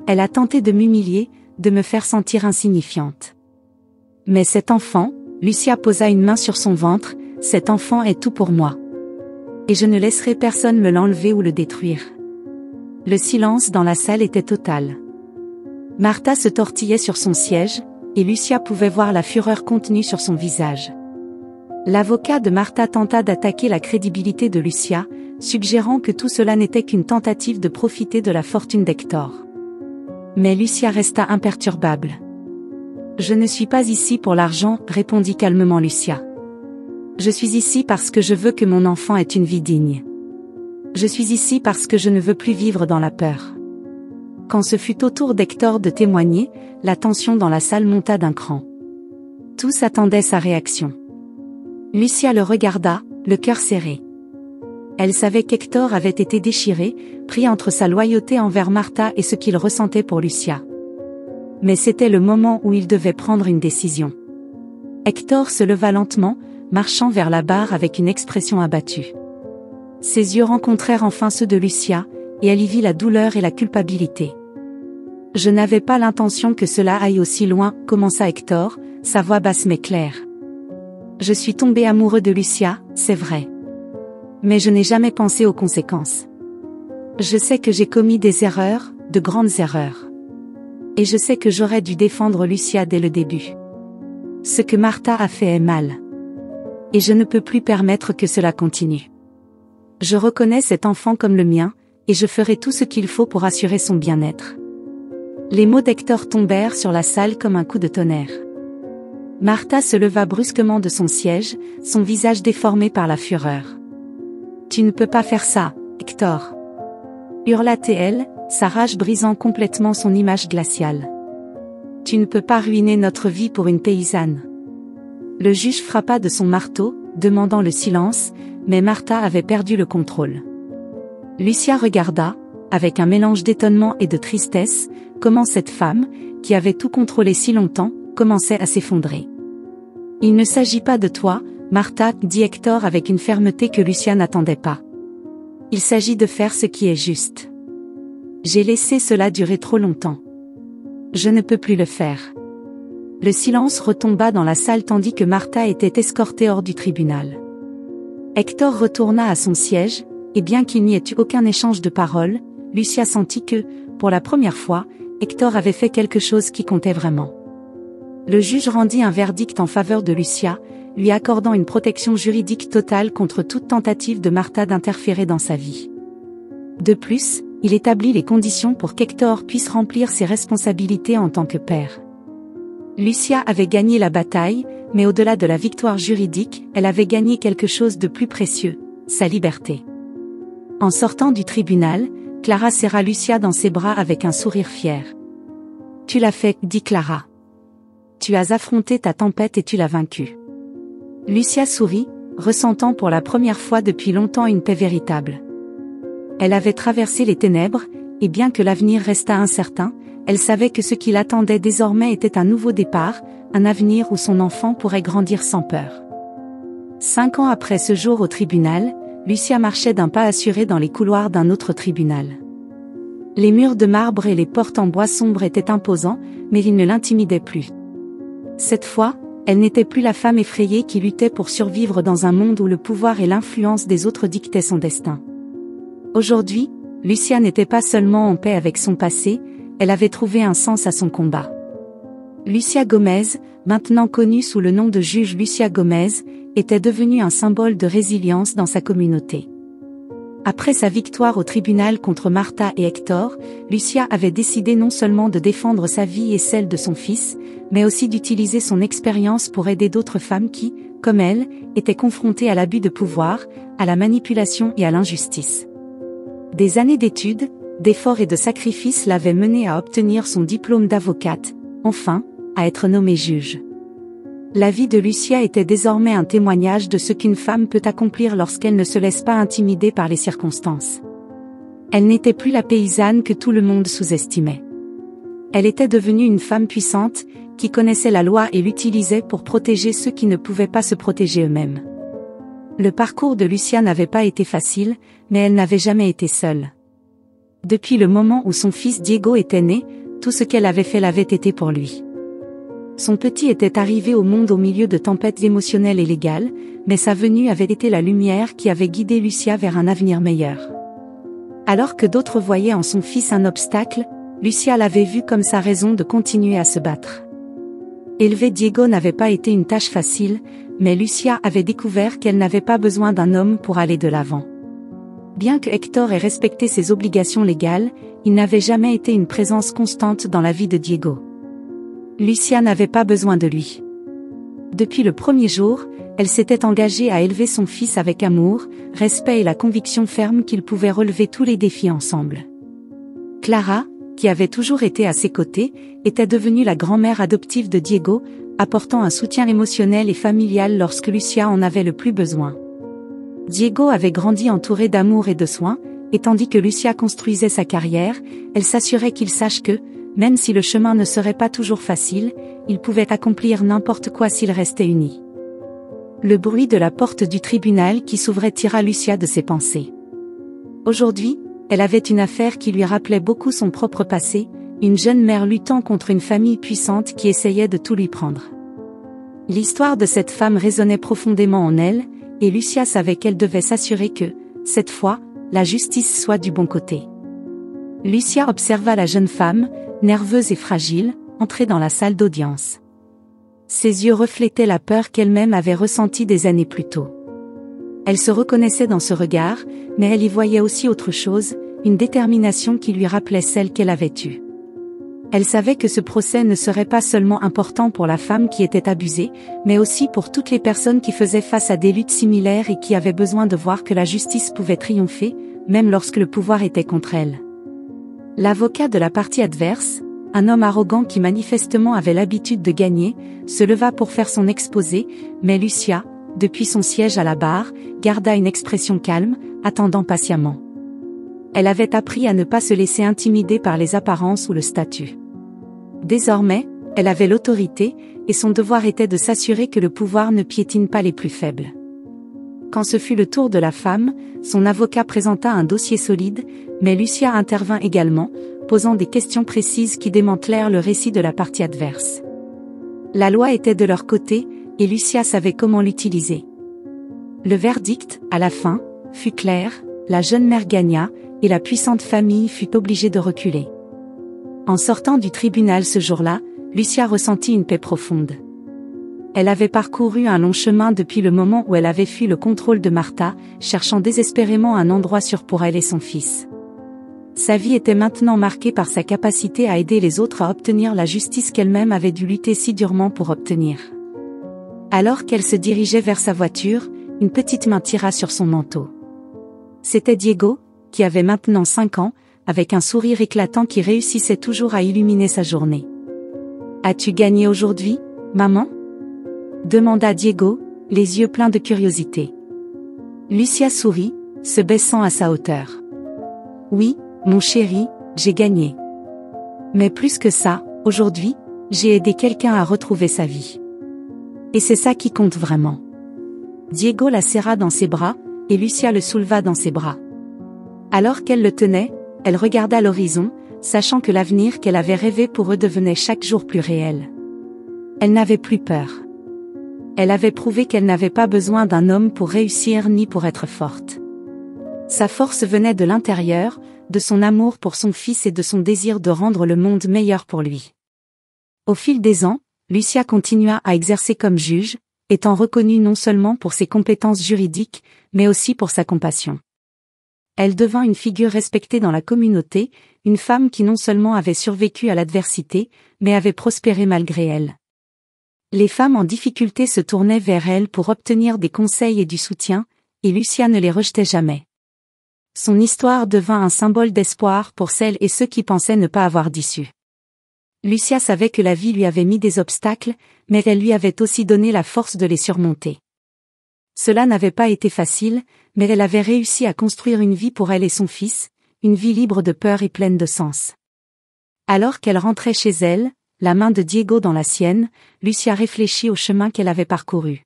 Elle a tenté de m'humilier, de me faire sentir insignifiante. Mais cet enfant, Lucia posa une main sur son ventre, cet enfant est tout pour moi. Et je ne laisserai personne me l'enlever ou le détruire. Le silence dans la salle était total. Marta se tortillait sur son siège, et Lucia pouvait voir la fureur contenue sur son visage. L'avocat de Marta tenta d'attaquer la crédibilité de Lucia, suggérant que tout cela n'était qu'une tentative de profiter de la fortune d'Hector. Mais Lucia resta imperturbable. « Je ne suis pas ici pour l'argent, répondit calmement Lucia. Je suis ici parce que je veux que mon enfant ait une vie digne. Je suis ici parce que je ne veux plus vivre dans la peur. » Quand ce fut au tour d'Hector de témoigner, la tension dans la salle monta d'un cran. Tous attendaient sa réaction. Lucia le regarda, le cœur serré. Elle savait qu'Hector avait été déchiré, pris entre sa loyauté envers Marta et ce qu'il ressentait pour Lucia. Mais c'était le moment où il devait prendre une décision. Hector se leva lentement, marchant vers la barre avec une expression abattue. Ses yeux rencontrèrent enfin ceux de Lucia, et elle y vit la douleur et la culpabilité. « Je n'avais pas l'intention que cela aille aussi loin, commença Hector, sa voix basse mais claire. Je suis tombé amoureux de Lucia, c'est vrai. Mais je n'ai jamais pensé aux conséquences. Je sais que j'ai commis des erreurs, de grandes erreurs. Et je sais que j'aurais dû défendre Lucia dès le début. Ce que Marta a fait est mal. Et je ne peux plus permettre que cela continue. Je reconnais cet enfant comme le mien, et je ferai tout ce qu'il faut pour assurer son bien-être. » Les mots d'Hector tombèrent sur la salle comme un coup de tonnerre. Marta se leva brusquement de son siège, son visage déformé par la fureur. « Tu ne peux pas faire ça, Hector !» hurla-t-elle, sa rage brisant complètement son image glaciale. « Tu ne peux pas ruiner notre vie pour une paysanne. » Le juge frappa de son marteau, demandant le silence, mais Marta avait perdu le contrôle. Lucia regarda, avec un mélange d'étonnement et de tristesse, comment cette femme, qui avait tout contrôlé si longtemps, commençait à s'effondrer. « Il ne s'agit pas de toi, Marta, dit Hector avec une fermeté que Lucia n'attendait pas. Il s'agit de faire ce qui est juste. J'ai laissé cela durer trop longtemps. Je ne peux plus le faire. » Le silence retomba dans la salle tandis que Marta était escortée hors du tribunal. Hector retourna à son siège, et bien qu'il n'y ait eu aucun échange de paroles, Lucia sentit que, pour la première fois, Hector avait fait quelque chose qui comptait vraiment. Le juge rendit un verdict en faveur de Lucia, lui accordant une protection juridique totale contre toute tentative de Marta d'interférer dans sa vie. De plus, il établit les conditions pour qu'Hector puisse remplir ses responsabilités en tant que père. Lucia avait gagné la bataille, mais au-delà de la victoire juridique, elle avait gagné quelque chose de plus précieux, sa liberté. En sortant du tribunal, Clara serra Lucia dans ses bras avec un sourire fier. « Tu l'as fait, dit Clara. Tu as affronté ta tempête et tu l'as vaincue. » Lucia sourit, ressentant pour la première fois depuis longtemps une paix véritable. Elle avait traversé les ténèbres, et bien que l'avenir restât incertain, elle savait que ce qui l'attendait désormais était un nouveau départ, un avenir où son enfant pourrait grandir sans peur. 5 ans après ce jour au tribunal, Lucia marchait d'un pas assuré dans les couloirs d'un autre tribunal. Les murs de marbre et les portes en bois sombre étaient imposants, mais ils ne l'intimidaient plus. Cette fois, elle n'était plus la femme effrayée qui luttait pour survivre dans un monde où le pouvoir et l'influence des autres dictaient son destin. Aujourd'hui, Lucia n'était pas seulement en paix avec son passé, elle avait trouvé un sens à son combat. Lucia Gomez, maintenant connue sous le nom de juge Lucia Gomez, était devenue un symbole de résilience dans sa communauté. Après sa victoire au tribunal contre Martha et Hector, Lucia avait décidé non seulement de défendre sa vie et celle de son fils, mais aussi d'utiliser son expérience pour aider d'autres femmes qui, comme elle, étaient confrontées à l'abus de pouvoir, à la manipulation et à l'injustice. Des années d'études, d'efforts et de sacrifices l'avaient menée à obtenir son diplôme d'avocate, enfin, à être nommée juge. La vie de Lucia était désormais un témoignage de ce qu'une femme peut accomplir lorsqu'elle ne se laisse pas intimider par les circonstances. Elle n'était plus la paysanne que tout le monde sous-estimait. Elle était devenue une femme puissante, qui connaissait la loi et l'utilisait pour protéger ceux qui ne pouvaient pas se protéger eux-mêmes. Le parcours de Lucia n'avait pas été facile, mais elle n'avait jamais été seule. Depuis le moment où son fils Diego était né, tout ce qu'elle avait fait l'avait été pour lui. Son petit était arrivé au monde au milieu de tempêtes émotionnelles et légales, mais sa venue avait été la lumière qui avait guidé Lucia vers un avenir meilleur. Alors que d'autres voyaient en son fils un obstacle, Lucia l'avait vu comme sa raison de continuer à se battre. Élever Diego n'avait pas été une tâche facile, mais Lucia avait découvert qu'elle n'avait pas besoin d'un homme pour aller de l'avant. Bien que Hector ait respecté ses obligations légales, il n'avait jamais été une présence constante dans la vie de Diego. Lucia n'avait pas besoin de lui. Depuis le premier jour, elle s'était engagée à élever son fils avec amour, respect et la conviction ferme qu'ils pouvaient relever tous les défis ensemble. Clara, qui avait toujours été à ses côtés, était devenue la grand-mère adoptive de Diego, apportant un soutien émotionnel et familial lorsque Lucia en avait le plus besoin. Diego avait grandi entouré d'amour et de soins, et tandis que Lucia construisait sa carrière, elle s'assurait qu'il sache que, même si le chemin ne serait pas toujours facile, il pouvait accomplir n'importe quoi s'ils restaient unis. Le bruit de la porte du tribunal qui s'ouvrait tira Lucia de ses pensées. Aujourd'hui, elle avait une affaire qui lui rappelait beaucoup son propre passé, une jeune mère luttant contre une famille puissante qui essayait de tout lui prendre. L'histoire de cette femme résonnait profondément en elle, et Lucia savait qu'elle devait s'assurer que, cette fois, la justice soit du bon côté. Lucia observa la jeune femme, nerveuse et fragile, entrer dans la salle d'audience. Ses yeux reflétaient la peur qu'elle-même avait ressentie des années plus tôt. Elle se reconnaissait dans ce regard, mais elle y voyait aussi autre chose, une détermination qui lui rappelait celle qu'elle avait eue. Elle savait que ce procès ne serait pas seulement important pour la femme qui était abusée, mais aussi pour toutes les personnes qui faisaient face à des luttes similaires et qui avaient besoin de voir que la justice pouvait triompher, même lorsque le pouvoir était contre elle. L'avocat de la partie adverse, un homme arrogant qui manifestement avait l'habitude de gagner, se leva pour faire son exposé, mais Lucia, depuis son siège à la barre, garda une expression calme, attendant patiemment. Elle avait appris à ne pas se laisser intimider par les apparences ou le statut. Désormais, elle avait l'autorité, et son devoir était de s'assurer que le pouvoir ne piétine pas les plus faibles. Quand ce fut le tour de la femme, son avocat présenta un dossier solide, mais Lucia intervint également, posant des questions précises qui démantelèrent le récit de la partie adverse. La loi était de leur côté, et Lucia savait comment l'utiliser. Le verdict, à la fin, fut clair, la jeune mère gagna, et la puissante famille fut obligée de reculer. En sortant du tribunal ce jour-là, Lucia ressentit une paix profonde. Elle avait parcouru un long chemin depuis le moment où elle avait fui le contrôle de Martha, cherchant désespérément un endroit sûr pour elle et son fils. Sa vie était maintenant marquée par sa capacité à aider les autres à obtenir la justice qu'elle-même avait dû lutter si durement pour obtenir. Alors qu'elle se dirigeait vers sa voiture, une petite main tira sur son manteau. C'était Diego, qui avait maintenant 5 ans, avec un sourire éclatant qui réussissait toujours à illuminer sa journée. « As-tu gagné aujourd'hui, maman ?» demanda Diego, les yeux pleins de curiosité. Lucia sourit, se baissant à sa hauteur. Oui, mon chéri, j'ai gagné. Mais plus que ça, aujourd'hui, j'ai aidé quelqu'un à retrouver sa vie. Et c'est ça qui compte vraiment. Diego la serra dans ses bras, et Lucia le souleva dans ses bras. Alors qu'elle le tenait, elle regarda l'horizon, sachant que l'avenir qu'elle avait rêvé pour eux devenait chaque jour plus réel. Elle n'avait plus peur. Elle avait prouvé qu'elle n'avait pas besoin d'un homme pour réussir ni pour être forte. Sa force venait de l'intérieur, de son amour pour son fils et de son désir de rendre le monde meilleur pour lui. Au fil des ans, Lucia continua à exercer comme juge, étant reconnue non seulement pour ses compétences juridiques, mais aussi pour sa compassion. Elle devint une figure respectée dans la communauté, une femme qui non seulement avait survécu à l'adversité, mais avait prospéré malgré elle. Les femmes en difficulté se tournaient vers elle pour obtenir des conseils et du soutien, et Lucia ne les rejetait jamais. Son histoire devint un symbole d'espoir pour celles et ceux qui pensaient ne pas avoir d'issue. Lucia savait que la vie lui avait mis des obstacles, mais elle lui avait aussi donné la force de les surmonter. Cela n'avait pas été facile, mais elle avait réussi à construire une vie pour elle et son fils, une vie libre de peur et pleine de sens. Alors qu'elle rentrait chez elle, la main de Diego dans la sienne, Lucia réfléchit au chemin qu'elle avait parcouru.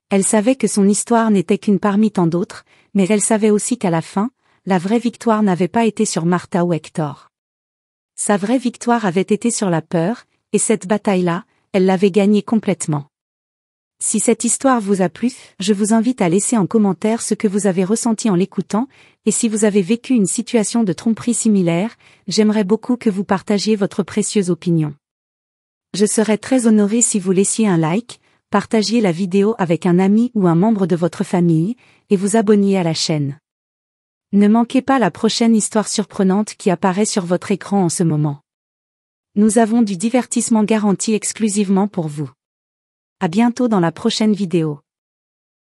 Elle savait que son histoire n'était qu'une parmi tant d'autres, mais elle savait aussi qu'à la fin, la vraie victoire n'avait pas été sur Martha ou Hector. Sa vraie victoire avait été sur la peur, et cette bataille-là, elle l'avait gagnée complètement. Si cette histoire vous a plu, je vous invite à laisser en commentaire ce que vous avez ressenti en l'écoutant, et si vous avez vécu une situation de tromperie similaire, j'aimerais beaucoup que vous partagiez votre précieuse opinion. Je serais très honorée si vous laissiez un like, partagiez la vidéo avec un ami ou un membre de votre famille, et vous abonniez à la chaîne. Ne manquez pas la prochaine histoire surprenante qui apparaît sur votre écran en ce moment. Nous avons du divertissement garanti exclusivement pour vous. À bientôt dans la prochaine vidéo.